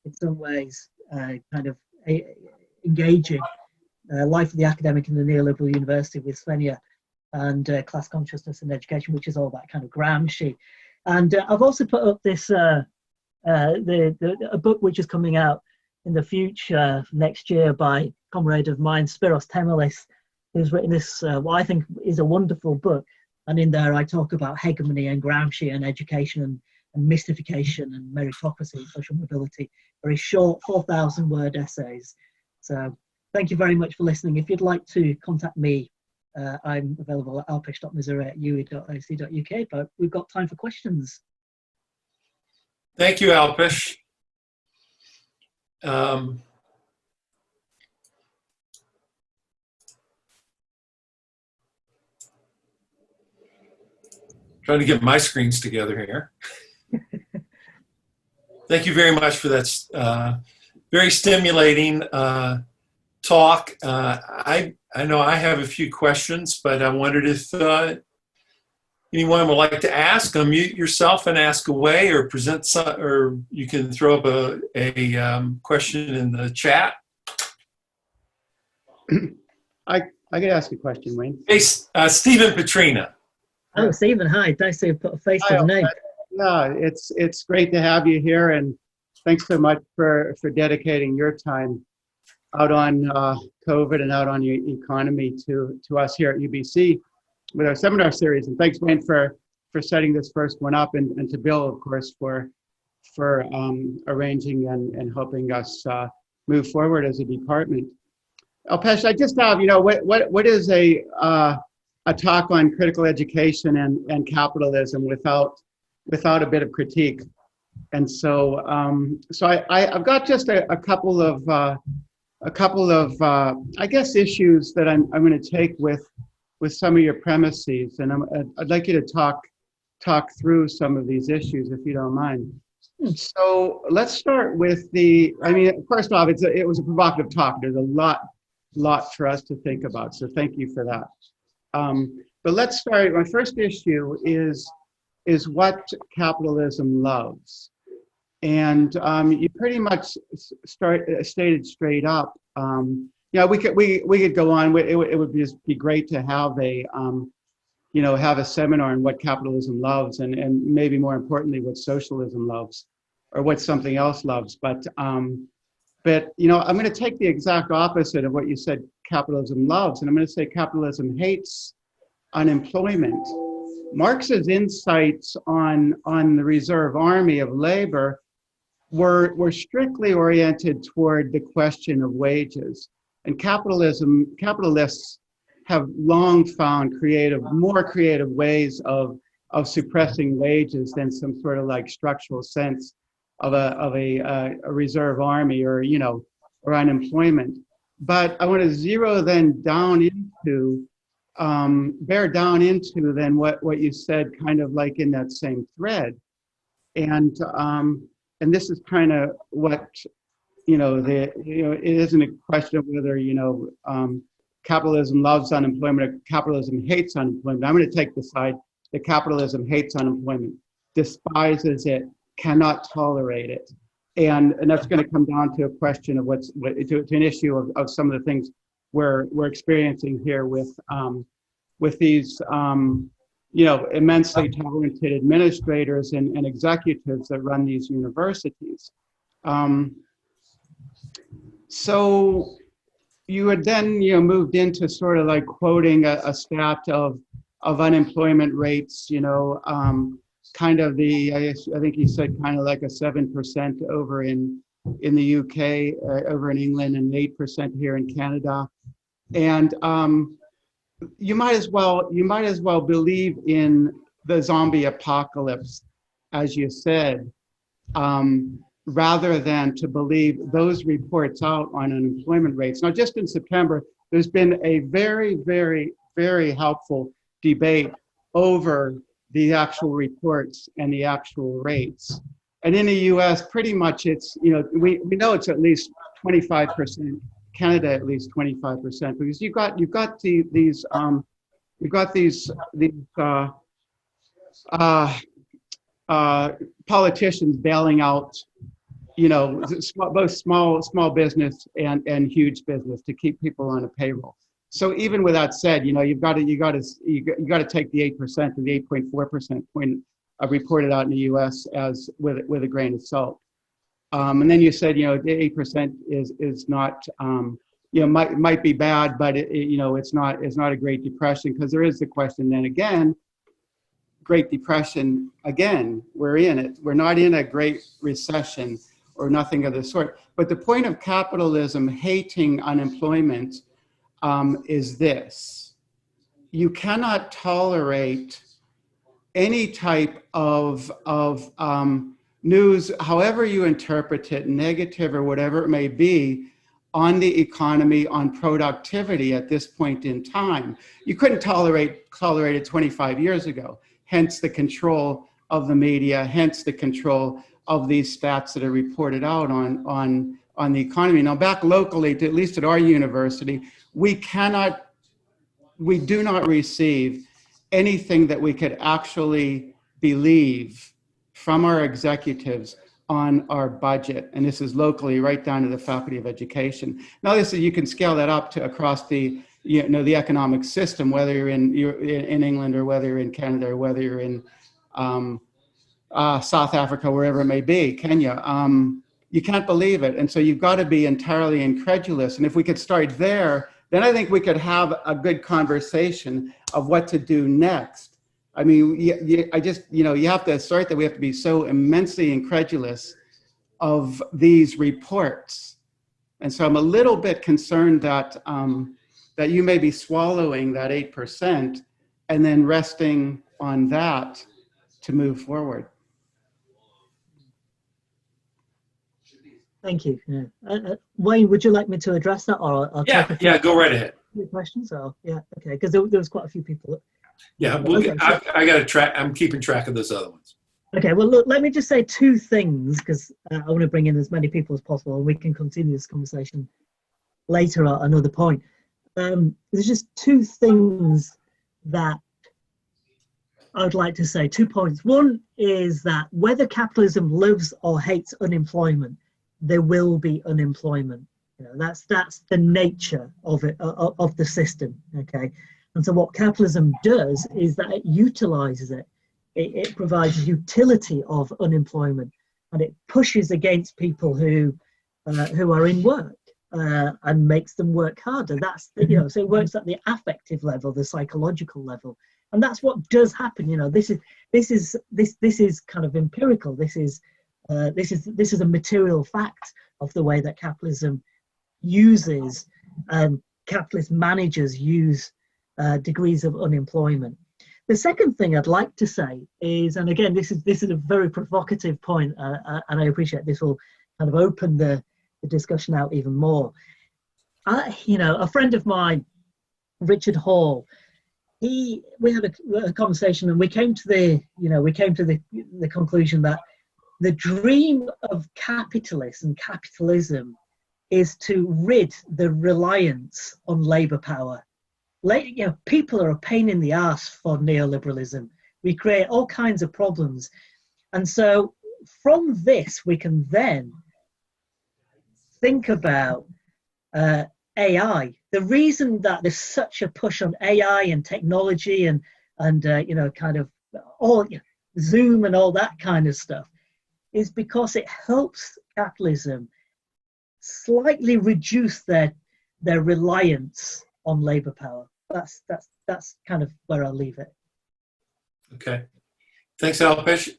[SPEAKER 2] in some ways kind of engaging. Life of the Academic in the Neoliberal University with Svenja, and Class Consciousness and Education, which is all that kind of Gramsci. And I've also put up this a book which is coming out in the future next year by a comrade of mine, Spiros Temelis, who's written this, what I think is a wonderful book. And in there I talk about hegemony and Gramsci and education and mystification and meritocracy, social mobility, very short 4,000 word essays. So thank you very much for listening. If you'd like to contact me, I'm available at alpesh.maisuria@ue.ac.uk, but we've got time for questions.
[SPEAKER 1] Thank you, Alpesh. Trying to get my screens together here. Thank you very much for that very stimulating talk. I know I have a few questions, but I wondered if anyone would like to ask. Unmute yourself and ask away, or present some, or you can throw up a question in the chat.
[SPEAKER 3] I could ask a question, Wayne.
[SPEAKER 1] Hey, Stephen Petrina.
[SPEAKER 2] Oh, Stephen, hi. Nice to put a face to the name.
[SPEAKER 3] Yeah, it's great to have you here, and thanks so much for dedicating your time out on COVID and out on your economy to us here at UBC with our seminar series. And thanks, Wayne, for setting this first one up, and to Bill, of course, for arranging and helping us move forward as a department. Alpesh, I just have, what is a talk on critical education and capitalism without a bit of critique? And so I've got just a couple of I guess issues that I'm going to take with some of your premises, and I'd like you to talk through some of these issues, if you don't mind. So let's start with first off, it was a provocative talk. There's a lot for us to think about, so thank you for that. But let's start. My first issue is what capitalism loves, and you pretty much stated straight up. We could go on. It would just be great to have a seminar on what capitalism loves, and maybe more importantly, what socialism loves, or what something else loves. But I'm going to take the exact opposite of what you said capitalism loves, and I'm going to say capitalism hates unemployment. Marx's insights on the reserve army of labor were strictly oriented toward the question of wages. And capitalists have long found more creative ways of suppressing wages than some sort of like structural sense of a reserve army or unemployment. But I want to zero then down into bear down into then what you said, kind of like in that same thread, and this is kind of what it isn't a question of whether capitalism loves unemployment or capitalism hates unemployment. I'm going to take the side that capitalism hates unemployment, despises it, cannot tolerate it, and that's going to come down to a question of to an issue of some of the things we're experiencing here with these immensely talented administrators and executives that run these universities. So you had then moved into sort of like quoting a stat of unemployment rates, kind of I think he said kind of like a 7% over in the UK, over in England, and 8% here in Canada. And you might as well believe in the zombie apocalypse, as you said, rather than to believe those reports out on unemployment rates. Now, just in September, there's been a very, very, very helpful debate over the actual reports and the actual rates. And in the US, pretty much it's, we know it's at least 25%, Canada at least 25%, because you've got these politicians bailing out, both small business and huge business to keep people on a payroll. So even with that said, you've got to take the 8% and the 8.4% point reported out in the U.S. as with a grain of salt. And then you said, the 8% is not, might be bad, but it's not a Great Depression, because there is the question then again, Great Depression again, we're in it. We're not in a Great Recession or nothing of the sort. But the point of capitalism hating unemployment is this: you cannot tolerate any type of news, however you interpret it, negative or whatever it may be, on the economy, on productivity at this point in time. You couldn't tolerate it 25 years ago, hence the control of the media, hence the control of these stats that are reported out on the economy. Now, back locally, at least at our university, we do not receive anything that we could actually believe from our executives on our budget. And this is locally, right down to the Faculty of Education. Now, you can scale that up to across the economic system, whether you're in England or whether you're in Canada or whether you're in South Africa, wherever it may be, Kenya. You can't believe it. And so you've got to be entirely incredulous. And if we could start there, then I think we could have a good conversation of what to do next. I mean, you have to assert that we have to be so immensely incredulous of these reports. And so I'm a little bit concerned that you may be swallowing that 8% and then resting on that to move forward.
[SPEAKER 2] Thank you. Yeah. Wayne, would you like me to address that, or I'll take a few
[SPEAKER 1] go right ahead.
[SPEAKER 2] questions? Or okay, because there was quite a few people.
[SPEAKER 1] Okay, I got to track. I'm keeping track of those other ones.
[SPEAKER 2] Okay, well, look, let me just say two things, because I want to bring in as many people as possible, and we can continue this conversation later at another point. There's just two things that I would like to say, 2 points. One is that whether capitalism loves or hates unemployment, there will be unemployment. That's the nature of it, of the system. Okay, and so what capitalism does is that it utilizes it. It provides utility of unemployment, and it pushes against people who are in work and makes them work harder. That's so it works at the affective level, the psychological level, and that's what does happen. This is kind of empirical. This is a material fact of the way that capitalism uses capitalist managers use degrees of unemployment. The second thing I'd like to say is, and again, this is a very provocative point, and I appreciate this will kind of open the discussion out even more. A friend of mine, Richard Hall, we had a conversation, and we came to the conclusion that the dream of capitalists and capitalism is to rid the reliance on labour power. People are a pain in the ass for neoliberalism. We create all kinds of problems. And so from this, we can then think about AI. The reason that there's such a push on AI and technology and kind of all Zoom and all that kind of stuff is because it helps capitalism slightly reduce their reliance on labour power. That's kind of where I'll leave it.
[SPEAKER 1] Okay, thanks, Alpesh.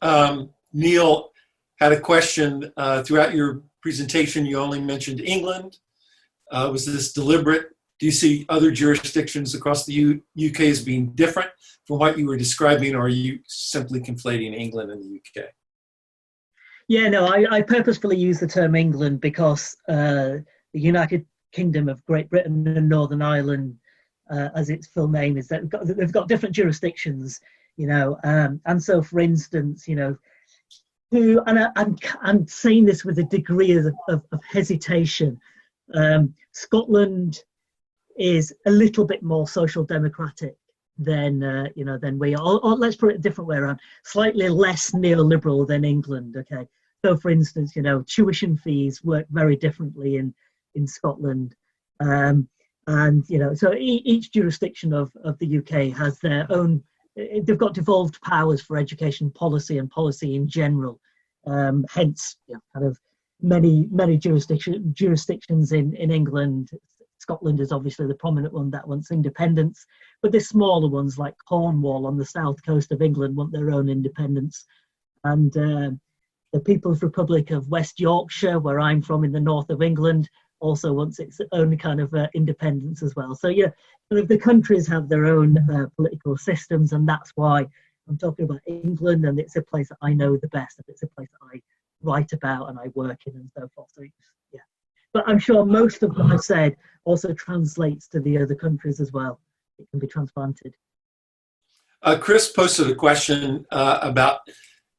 [SPEAKER 1] Neil had a question. Throughout your presentation, you only mentioned England. Was this deliberate? Do you see other jurisdictions across the UK as being different from what you were describing, or are you simply conflating England and the UK?
[SPEAKER 2] Yeah, no, I purposefully use the term England because the United Kingdom of Great Britain and Northern Ireland, as its full name is, they've got different jurisdictions, and so, for instance, I'm saying this with a degree of hesitation. Scotland is a little bit more social democratic than we are, or let's put it a different way around, slightly less neoliberal than England. Okay, so for instance, tuition fees work very differently in Scotland, so each jurisdiction of the UK has their own. They've got devolved powers for education policy and policy in general. Hence, kind of many jurisdictions in England. Scotland is obviously the prominent one that wants independence, but the smaller ones like Cornwall on the south coast of England want their own independence. And the People's Republic of West Yorkshire, where I'm from in the north of England, also wants its own kind of independence as well. So the countries have their own political systems, and that's why I'm talking about England, and it's a place that I know the best, and it's a place that I write about and I work in and so forth. So yeah, but I'm sure most of what I've said also translates to the other countries as well. It can be transplanted.
[SPEAKER 1] Chris posted a question about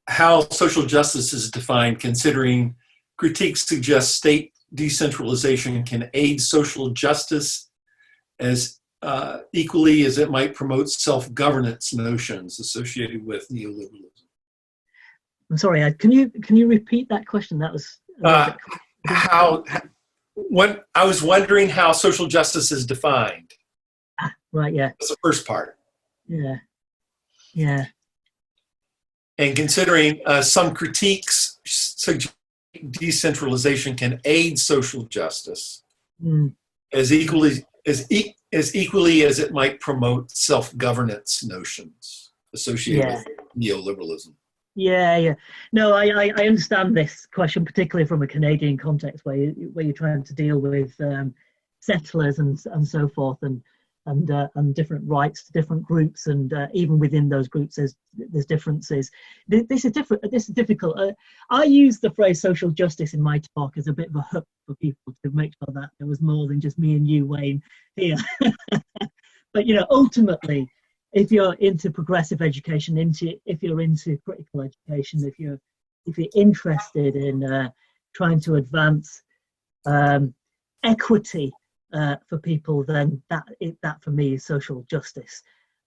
[SPEAKER 1] how social justice is defined, considering critiques suggest state decentralization can aid social justice as equally as it might promote self-governance notions associated with neoliberalism.
[SPEAKER 2] I'm sorry, can you repeat that question? That was
[SPEAKER 1] when I was wondering how social justice is defined.
[SPEAKER 2] Right, yeah.
[SPEAKER 1] That's the first part.
[SPEAKER 2] Yeah.
[SPEAKER 1] And considering some critiques suggest decentralization can aid social justice as equally as it might promote self-governance notions associated with neoliberalism.
[SPEAKER 2] Yeah. No, I understand this question, particularly from a Canadian context where you're trying to deal with settlers and so forth, and different rights to different groups, and even within those groups there's differences. This is difficult. I use the phrase social justice in my talk as a bit of a hook for people to make sure that there was more than just me and you, Wayne, here. But ultimately, if you're into progressive education, if you're into critical education, if you're interested in trying to advance equity for people, then that for me is social justice.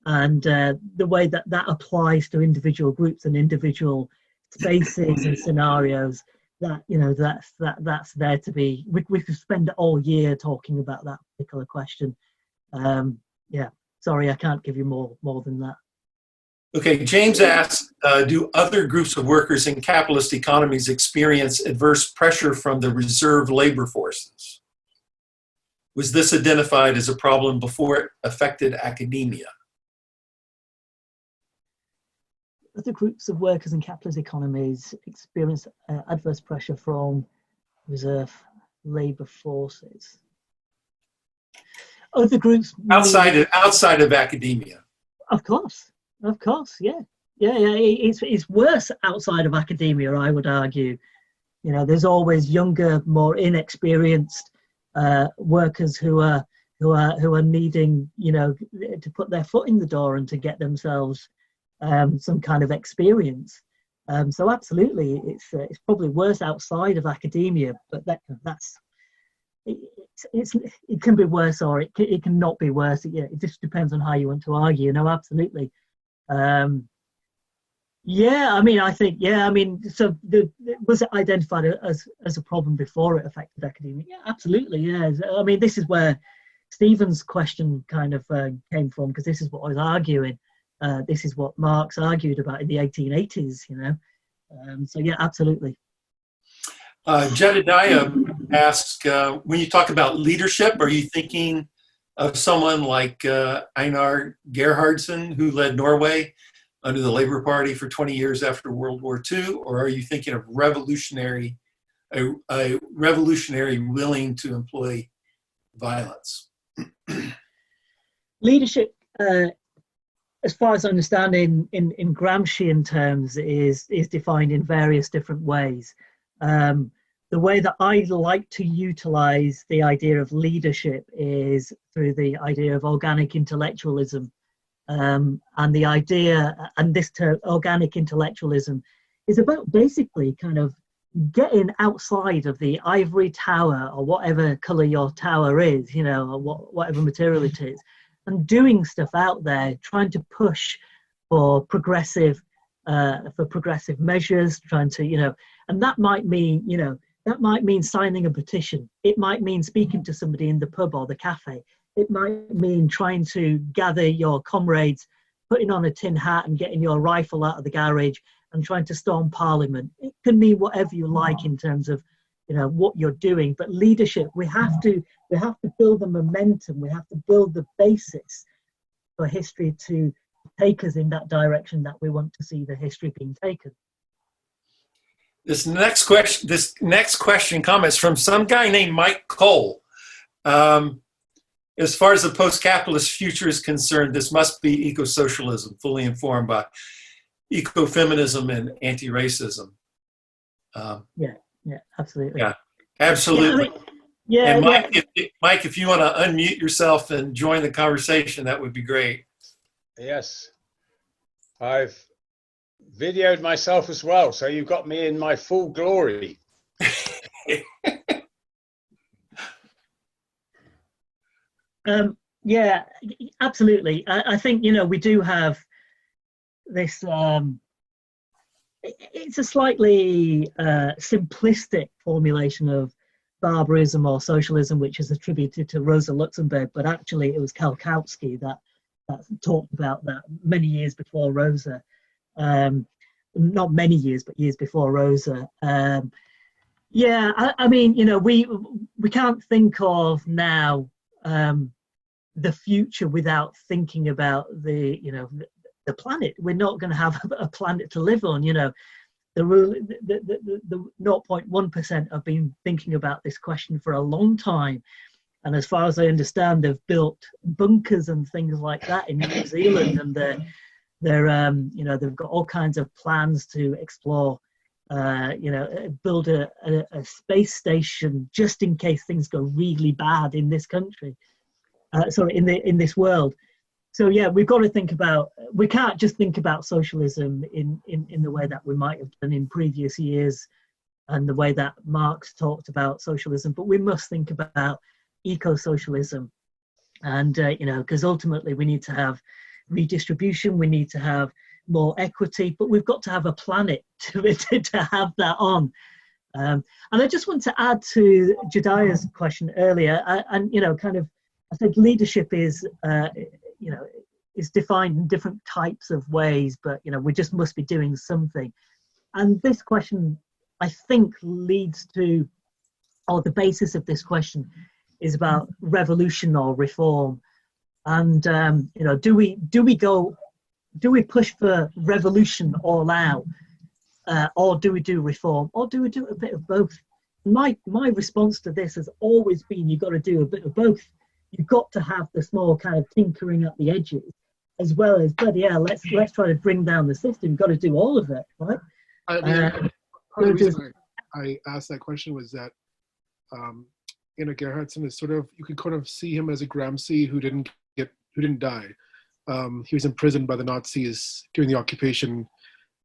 [SPEAKER 2] And the way that applies to individual groups and individual spaces and scenarios, that's there to be. We could spend all year talking about that particular question. Sorry, I can't give you more than that.
[SPEAKER 1] Okay, James asks, do other groups of workers in capitalist economies experience adverse pressure from the reserve labor forces? Was this identified as a problem before it affected academia?
[SPEAKER 2] Other groups of workers in capitalist economies experience adverse pressure from reserve labor forces. Other groups
[SPEAKER 1] outside of academia.
[SPEAKER 2] Of course, yeah. It's worse outside of academia, I would argue. There's always younger, more inexperienced workers who are needing, to put their foot in the door and to get themselves some kind of experience. So absolutely, it's probably worse outside of academia, but it can be worse, or it can not be worse. It just depends on how you want to argue. No, absolutely. Yeah, I mean, I think, yeah, I mean, so was it identified as a problem before it affected academia? Yeah, absolutely, yeah. I mean, this is where Stephen's question kind of came from, because this is what I was arguing. This is what Marx argued about in the 1880s, you know. So yeah, absolutely.
[SPEAKER 1] Jedediah asks, when you talk about leadership, are you thinking of someone like Einar Gerhardsen, who led Norway under the Labour Party for 20 years after World War II, or are you thinking of a revolutionary willing to employ violence?
[SPEAKER 2] Leadership, as far as I understand, in Gramscian terms, is defined in various different ways. The way that I like to utilize the idea of leadership is through the idea of organic intellectualism. And the idea, and this term, organic intellectualism, is about basically kind of getting outside of the ivory tower, or whatever color your tower is, you know, or whatever material it is, and doing stuff out there, trying to push for progressive measures, trying to, you know, and that might mean, you know, that might mean signing a petition. It might mean speaking to somebody in the pub or the cafe. It might mean trying to gather your comrades, putting on a tin hat and getting your rifle out of the garage and trying to storm Parliament. It can mean whatever you like in terms of, you know, what you're doing. But leadership, we have to build the momentum. We have to build the basis for history to take us in that direction that we want to see the history being taken.
[SPEAKER 1] This next question comments from some guy named Mike Cole. As far as the post-capitalist future is concerned, this must be eco-socialism, fully informed by ecofeminism and anti-racism.
[SPEAKER 2] Yeah, absolutely.
[SPEAKER 1] Yeah, absolutely.
[SPEAKER 2] Yeah, I mean,
[SPEAKER 1] and Mike, if you want to unmute yourself and join the conversation, that would be great.
[SPEAKER 4] Yes, I've videoed myself as well, so you've got me in my full glory.
[SPEAKER 2] Yeah, absolutely. I think, you know, we do have this, it's a slightly simplistic formulation of barbarism or socialism, which is attributed to Rosa Luxemburg, but actually it was Kalkowski that talked about that many years before Rosa. Not many years, but years before Rosa. Yeah, I mean, you know, we can't think of now the future without thinking about the planet. We're not going to have a planet to live on. You know, the 0.1% have been thinking about this question for a long time, and as far as I understand, they've built bunkers and things like that in New Zealand, and they're you know, they've got all kinds of plans to explore. You know, build a space station just in case things go really bad in this country. In this world. So yeah, we've got to think about, we can't just think about socialism in the way that we might have done in previous years and the way that Marx talked about socialism, but we must think about eco-socialism. And, you know, because ultimately we need to have redistribution, we need to have more equity, but we've got to have a planet to have that on. And I just want to add to Jedediah's question earlier, and, you know, kind of, I think leadership is, you know, is defined in different types of ways, but, you know, we just must be doing something. And this question, I think, leads to, or the basis of this question is about revolution or reform. And, you know, do we push for revolution all out, or do we do reform, or do we do a bit of both? My response to this has always been, you've got to do a bit of both. You've got to have the small kind of tinkering at the edges, as well as, bloody hell, let's try to bring down the system. You've got to do all of it, right?
[SPEAKER 5] I mean, part of the reason I asked that question was that Gerhardsen is sort of, you could kind of see him as a Gramsci who didn't die. He was imprisoned by the Nazis during the occupation,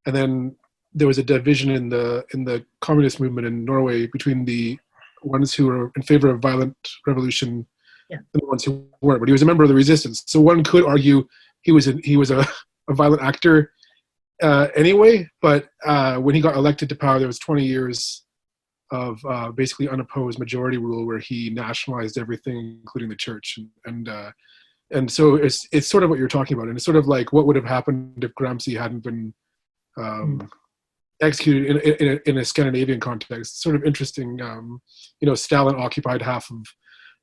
[SPEAKER 5] and then there was a division in the communist movement in Norway between the ones who were in favor of violent revolution and the ones who weren't. But he was a member of the resistance, so one could argue he was a violent actor anyway. But when he got elected to power, there was 20 years of basically unopposed majority rule where he nationalized everything, including the church, and so it's sort of what you're talking about, and it's sort of like what would have happened if Gramsci hadn't been executed in a Scandinavian context. It's sort of interesting. Stalin occupied half of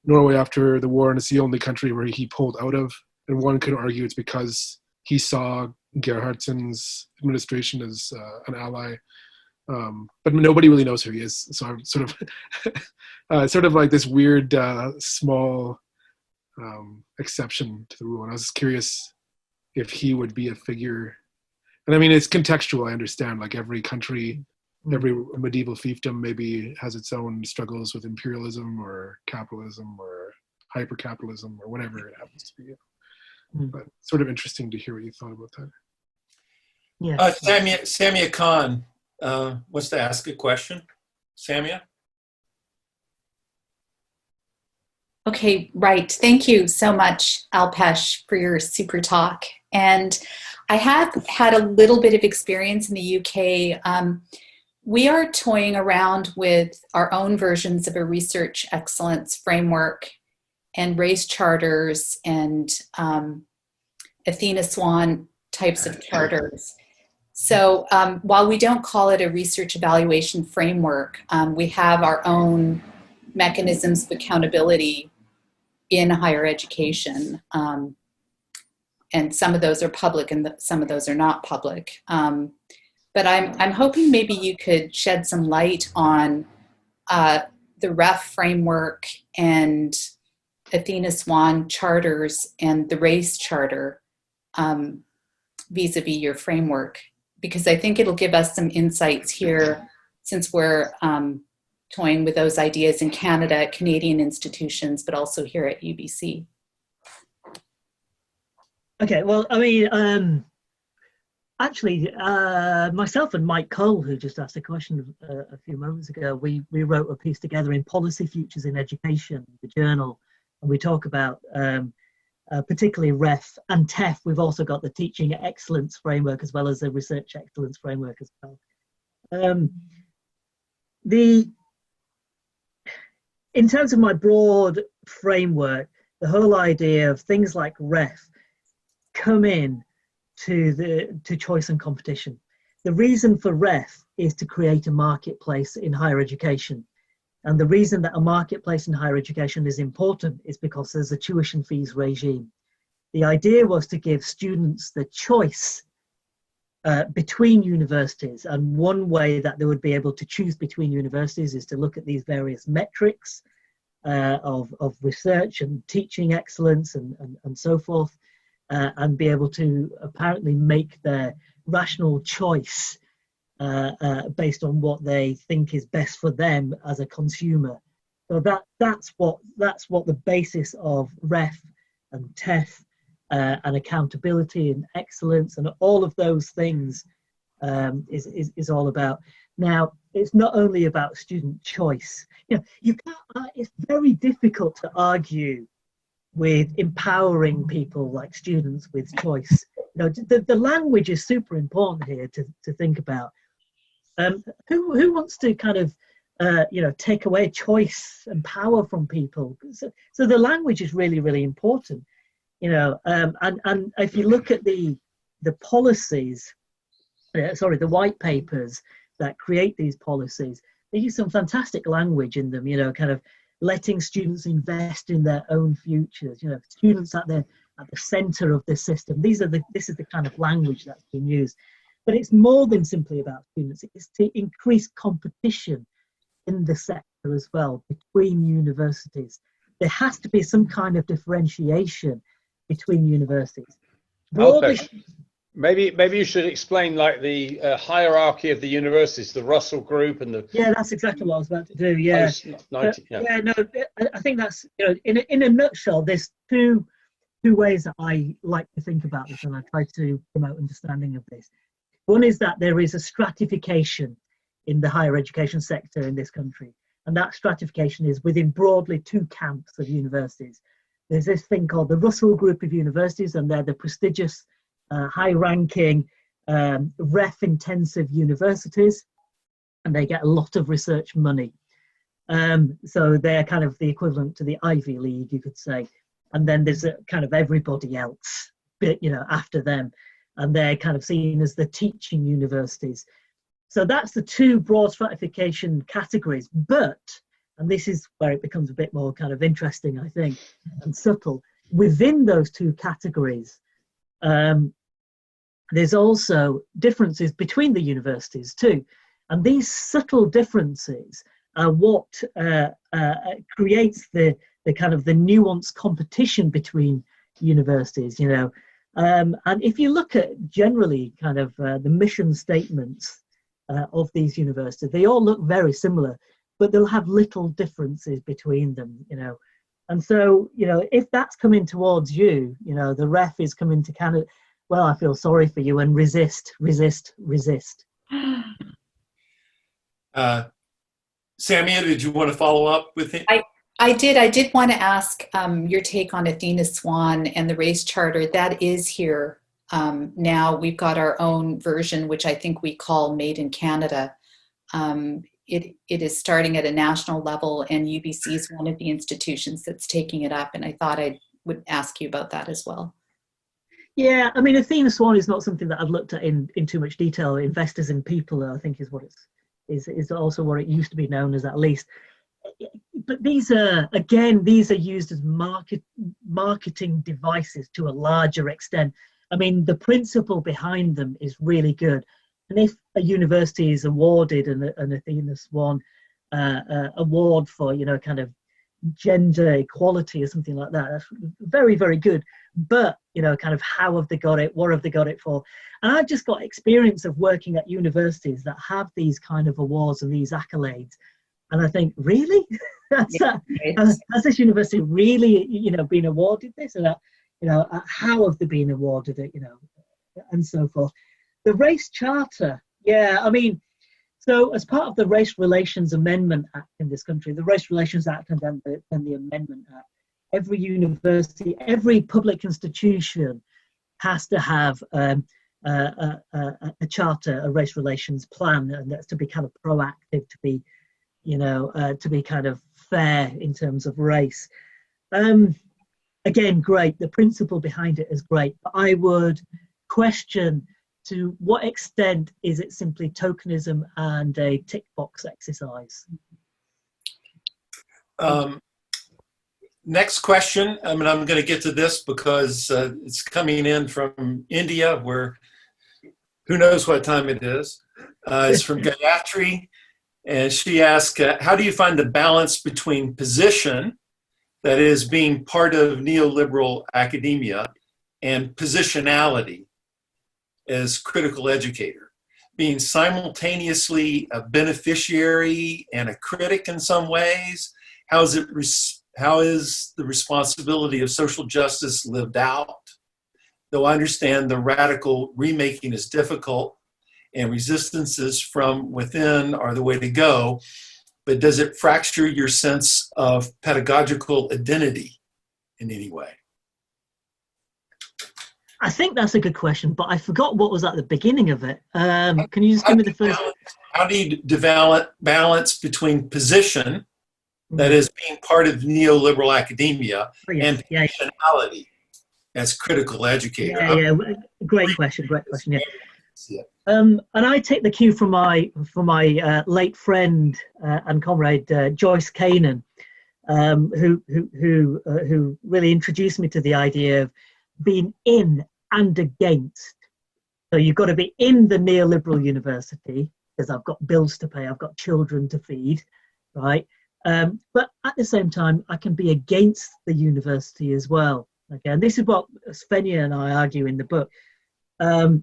[SPEAKER 5] Norway after the war, and it's the only country where he pulled out of. And one could argue it's because he saw Gerhardsen's administration as an ally. But nobody really knows who he is. So I'm sort of like this weird small exception to the rule. And I was curious if he would be a figure. And I mean, it's contextual, I understand. Like every country, every medieval fiefdom maybe has its own struggles with imperialism or capitalism or hyper-capitalism or whatever it happens to be. But sort of interesting to hear what you thought about that.
[SPEAKER 2] Yeah.
[SPEAKER 1] Samia Khan wants to ask a question. Samia?
[SPEAKER 6] Okay, right. Thank you so much, Alpesh, for your super talk. And I have had a little bit of experience in the UK. We are toying around with our own versions of a research excellence framework and race charters and Athena Swan types of charters. So while we don't call it a research evaluation framework, we have our own mechanisms of accountability in higher education. And some of those are public and some of those are not public. But I'm hoping maybe you could shed some light on the REF framework and Athena Swan charters and the race charter vis-a-vis your framework, because I think it'll give us some insights here since we're toying with those ideas in Canada at Canadian institutions, but also here at UBC.
[SPEAKER 2] Okay, well, I mean, actually, myself and Mike Cole, who just asked a question a few moments ago, we wrote a piece together in Policy Futures in Education, the journal, and we talk about particularly REF and TEF. We've also got the Teaching Excellence Framework as well as the Research Excellence Framework as well. In terms of my broad framework, the whole idea of things like REF come in to choice and competition. The reason for REF is to create a marketplace in higher education. And the reason that a marketplace in higher education is important is because there's a tuition fees regime. The idea was to give students the choice between universities, and one way that they would be able to choose between universities is to look at these various metrics of research and teaching excellence and so forth, and be able to apparently make their rational choice based on what they think is best for them as a consumer. So that's what the basis of REF and TEF and accountability and excellence and all of those things is all about. Now, it's not only about student choice. You can't. It's very difficult to argue with empowering people like students with choice. The language is super important here to think about. Who wants to kind of take away choice and power from people? So the language is really, really important. And if you look at the policies, the white papers that create these policies, they use some fantastic language in them, kind of letting students invest in their own futures, students at the center of this system. This is the kind of language that's being used. But it's more than simply about students. It's to increase competition in the sector as well between universities. There has to be some kind of differentiation between universities.
[SPEAKER 4] Alpesh, maybe you should explain like the hierarchy of the universities, the Russell Group and the.
[SPEAKER 2] Yeah, that's exactly what I was about to do. Yeah, I think that's in a nutshell. There's two ways that I like to think about this, and I try to promote understanding of this. One is that there is a stratification in the higher education sector in this country. And that stratification is within broadly two camps of universities. There's this thing called the Russell Group of universities, and they're the prestigious, high-ranking, ref-intensive universities, and they get a lot of research money. So they're kind of the equivalent to the Ivy League, you could say. And then there's a kind of everybody else, after them, and they're kind of seen as the teaching universities. So that's the two broad stratification categories. But, and this is where it becomes a bit more kind of interesting, I think, and subtle, within those two categories, there's also differences between the universities too. And these subtle differences are what creates the kind of the nuanced competition between universities, and if you look at generally kind of the mission statements of these universities, they all look very similar, but they'll have little differences between them, And so, if that's coming towards you, the ref is coming to Canada, well, I feel sorry for you, and resist.
[SPEAKER 1] Samia, did you want to follow up with it?
[SPEAKER 6] I did want to ask your take on Athena Swan and the race charter. That is here now. We've got our own version, which I think we call Made in Canada. It is starting at a national level, and UBC is one of the institutions that's taking it up. And I thought I would ask you about that as well.
[SPEAKER 2] Yeah, I mean, Athena Swan is not something that I've looked at in too much detail. Investors in People, I think, is what is also what it used to be known as, at least. But these are used as marketing devices to a larger extent. I mean, the principle behind them is really good. And if a university is awarded an Athena Swan award for, kind of gender equality or something like that, that's very, very good. But, kind of how have they got it? What have they got it for? And I've just got experience of working at universities that have these kind of awards and these accolades. And I think, really? Has this university really, been awarded this? And, how have they been awarded it, and so forth. The Race Charter, I mean, so as part of the Race Relations Amendment Act in this country, the Race Relations Act and then the Amendment Act, every university, every public institution has to have a charter, a race relations plan, and that's to be kind of proactive, to be kind of fair in terms of race. Again, great. The principle behind it is great, but I would question to what extent is it simply tokenism and a tick box exercise?
[SPEAKER 1] Next question. I mean, I'm going to get to this because it's coming in from India, where who knows what time it is. It's from Gayatri. And she asked, how do you find the balance between position, that is being part of neoliberal academia, and positionality as critical educator, being simultaneously a beneficiary and a critic in some ways? How is the responsibility of social justice lived out? Though I understand the radical remaking is difficult, and resistances from within are the way to go, but does it fracture your sense of pedagogical identity in any way?
[SPEAKER 2] I think that's a good question, but I forgot what was at the beginning of it. Can you just give me the first?
[SPEAKER 1] How do you develop balance between position, that is being part of neoliberal academia, and positionality as critical educator?
[SPEAKER 2] Great question, and I take the cue from my late friend and comrade Joyce Kanan, who really introduced me to the idea of being in and against. So you've got to be in the neoliberal university because I've got bills to pay, I've got children to feed, right? But at the same time, I can be against the university as well. Okay, and this is what Svenja and I argue in the book. So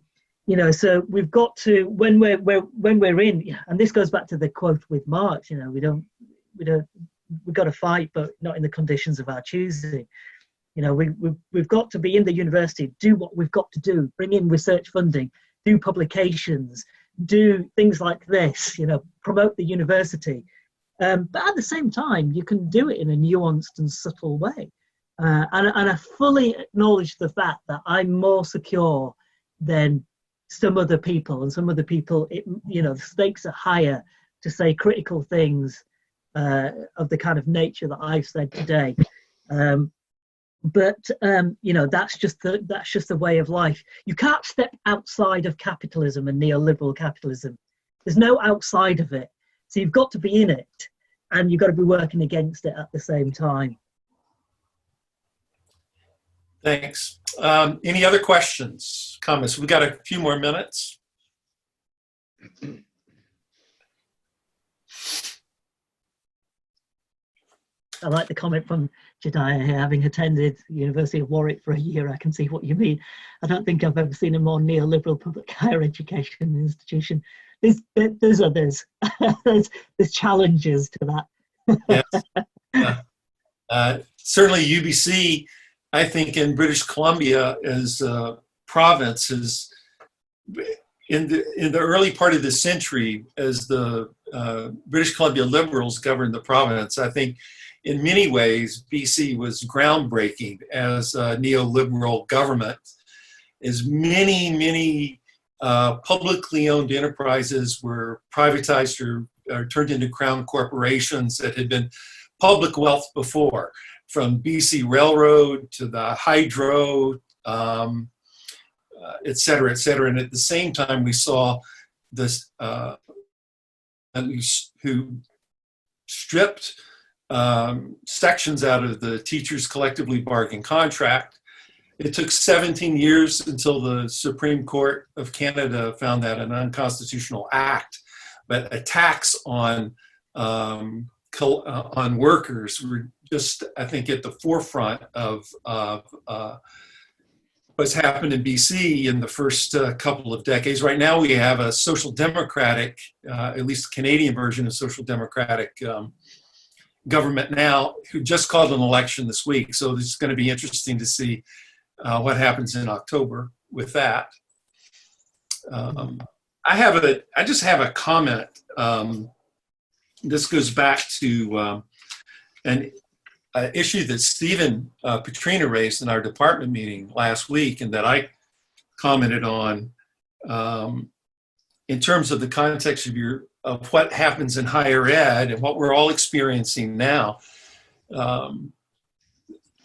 [SPEAKER 2] we've got to, when we're in, and this goes back to the quote with Marx, we've got to fight, but not in the conditions of our choosing. We've got to be in the university, do what we've got to do, bring in research funding do publications, do things like this, promote the university. But at the same time, you can do it in a nuanced and subtle way. And I fully acknowledge the fact that I'm more secure than some other people, and some other people, the stakes are higher to say critical things of the kind of nature that I've said today. But that's just the way of life. You can't step outside of capitalism and neoliberal capitalism. There's no outside of it. So you've got to be in it, and you've got to be working against it at the same time.
[SPEAKER 1] Thanks. Any other questions, comments? We've got a few more minutes.
[SPEAKER 2] I like the comment from Jediah here, having attended the University of Warwick for a year, I can see what you mean. I don't think I've ever seen a more neoliberal public higher education institution. There's others. there's challenges to that.
[SPEAKER 1] Yes. Yeah. Certainly UBC, I think in British Columbia as a province is in the early part of the century as the British Columbia Liberals governed the province. I think in many ways BC was groundbreaking as a neoliberal government, as many publicly owned enterprises were privatized or turned into crown corporations that had been public wealth before, from BC Railroad to the hydro, et cetera, et cetera. And at the same time, we saw this who stripped sections out of the teachers' collectively bargained contract. It took 17 years until the Supreme Court of Canada found that an unconstitutional act, but attacks on workers were just, I think, at the forefront of what's happened in BC in the first couple of decades. Right now, we have a social democratic, at least a Canadian version of social democratic government now, who just called an election this week. So it's going to be interesting to see what happens in October with that. I just have a comment. This goes back to an issue that Stephen Petrina raised in our department meeting last week, and that I commented on in terms of the context of what happens in higher ed and what we're all experiencing now.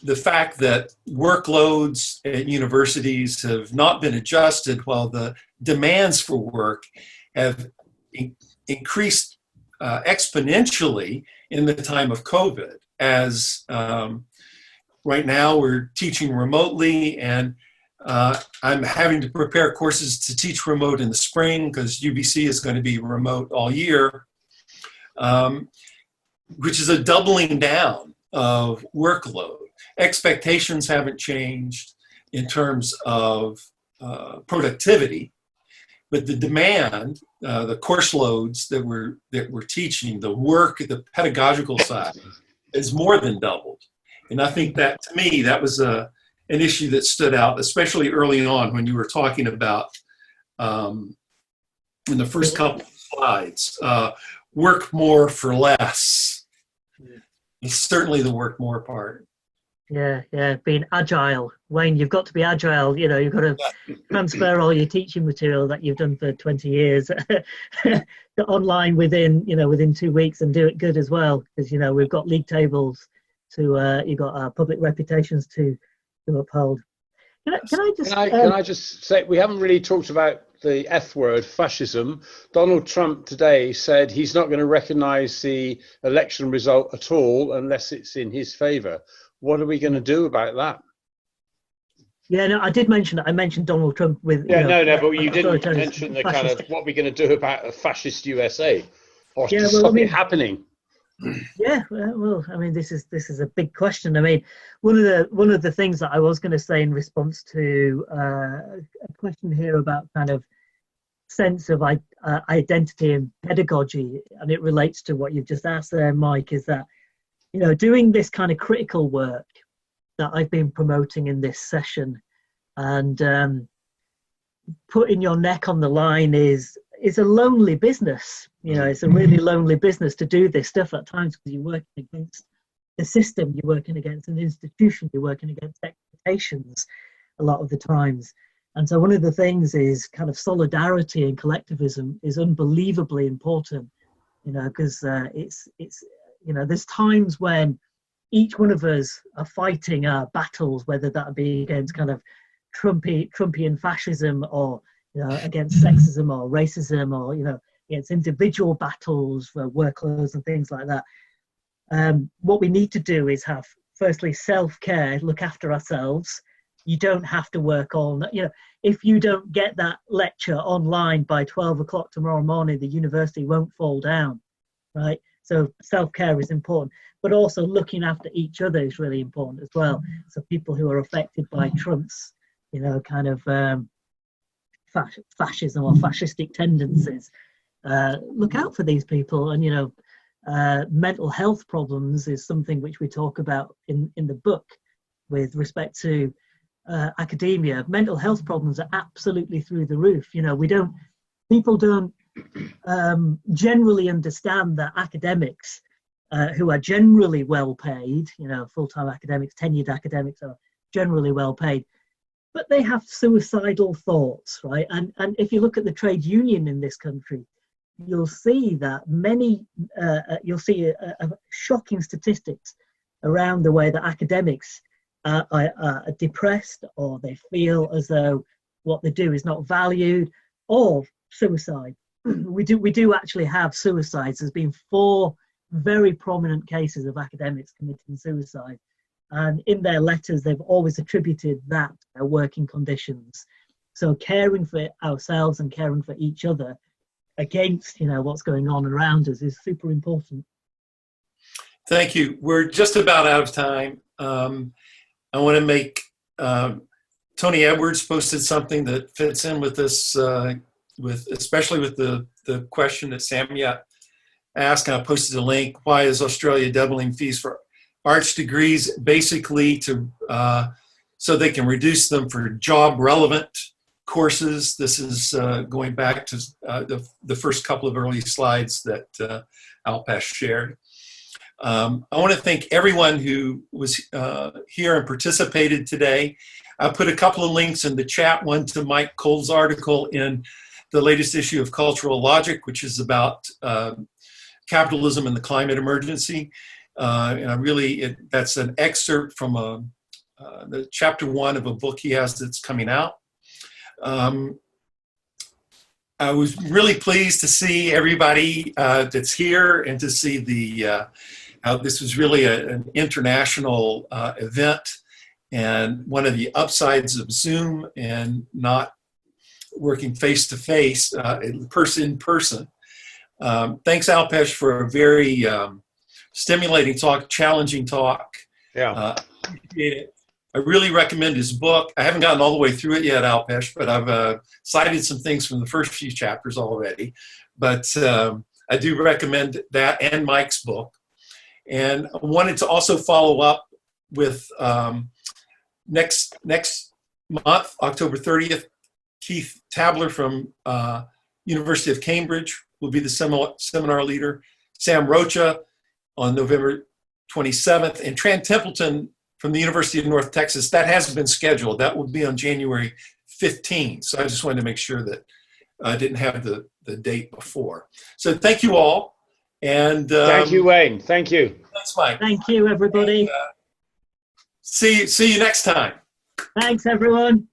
[SPEAKER 1] The fact that workloads at universities have not been adjusted while the demands for work have increased exponentially in the time of COVID, as right now we're teaching remotely, and I'm having to prepare courses to teach remote in the spring because UBC is going to be remote all year, which is a doubling down of workload. Expectations haven't changed in terms of productivity, but the demand, the course loads that we're teaching, the work, the pedagogical side, is more than doubled. And I think that, to me, that was an issue that stood out, especially early on when you were talking about, in the first couple of slides, work more for less. It's certainly the work more part.
[SPEAKER 2] Yeah, being agile. Wayne, you've got to be agile. You've got to transfer all your teaching material that you've done for 20 years to online within 2 weeks, and do it good as well. Because, we've got league tables you've got public reputations to uphold. Can
[SPEAKER 4] I just say, we haven't really talked about the F word, fascism. Donald Trump today said he's not going to recognize the election result at all unless it's in his favor. What are we going to do about that?
[SPEAKER 2] Yeah, no, I did mention that. I mentioned Donald Trump with.
[SPEAKER 4] Yeah, but you didn't mention the kind of what we're going to do about a fascist USA, or to stop it happening.
[SPEAKER 2] Yeah, well, I mean, this is a big question. I mean, one of the things that I was going to say in response to a question here about kind of sense of identity and pedagogy, and it relates to what you've just asked there, Mike, is that, doing this kind of critical work that I've been promoting in this session, and putting your neck on the line is a lonely business. You know, it's a really lonely business to do this stuff at times, because you're working against the system, you're working against an institution, you're working against expectations a lot of the times. And so one of the things is kind of solidarity and collectivism is unbelievably important, you know, because it's you know, there's times when each one of us are fighting our battles, whether that be against kind of Trumpian fascism, or, you know, against sexism or racism, or, you know, against individual battles for workloads and things like that. What we need to do is have, firstly, self-care, look after ourselves. You don't have to work on, you know, if you don't get that lecture online by 12 o'clock tomorrow morning, the university won't fall down, right? So self-care is important, but also looking after each other is really important as well. So people who are affected by Trump's, you know, kind of fascism or fascistic tendencies, look out for these people. And, you know, mental health problems is something which we talk about in the book with respect to academia. Mental health problems are absolutely through the roof. You know, people don't generally understand that academics who are generally well paid, you know, full-time academics, tenured academics are generally well paid, but they have suicidal thoughts, right? And if you look at the trade union in this country, you'll see that you'll see a shocking statistics around the way that academics are depressed, or they feel as though what they do is not valued, or suicide. We do actually have suicides. There's been 4 very prominent cases of academics committing suicide, and in their letters they've always attributed that to their working conditions. So caring for ourselves and caring for each other against, you know, what's going on around us is super important.
[SPEAKER 1] Thank you. We're just about out of time. I want to make Tony Edwards posted something that fits in with this, especially with the question that Samia asked. I posted a link. Why is Australia doubling fees for arts degrees? Basically, so they can reduce them for job relevant courses. This is going back to the first couple of early slides that Alpesh shared. I want to thank everyone who was here and participated today. I put a couple of links in the chat, one to Mike Cole's article in the latest issue of Cultural Logic, which is about capitalism and the climate emergency. And that's an excerpt from the chapter 1 of a book he has that's coming out. I was really pleased to see everybody that's here, and to see this was really an international event, and one of the upsides of Zoom and not working face-to-face, in person. Thanks, Alpesh, for a very stimulating talk, challenging talk.
[SPEAKER 4] Yeah.
[SPEAKER 1] Appreciate it. I really recommend his book. I haven't gotten all the way through it yet, Alpesh, but I've cited some things from the first few chapters already. But I do recommend that and Mike's book. And I wanted to also follow up with next month, October 30th, Keith Tabler from University of Cambridge will be the seminar leader. Sam Rocha on November 27th, and Tran Templeton from the University of North Texas. That has been scheduled. That will be on January 15th. So I just wanted to make sure that I didn't have the date before. So thank you all. And
[SPEAKER 4] thank you, Wayne. Thank you.
[SPEAKER 1] Thanks, Mike.
[SPEAKER 2] Thank you, everybody.
[SPEAKER 1] And, see you next time.
[SPEAKER 2] Thanks, everyone.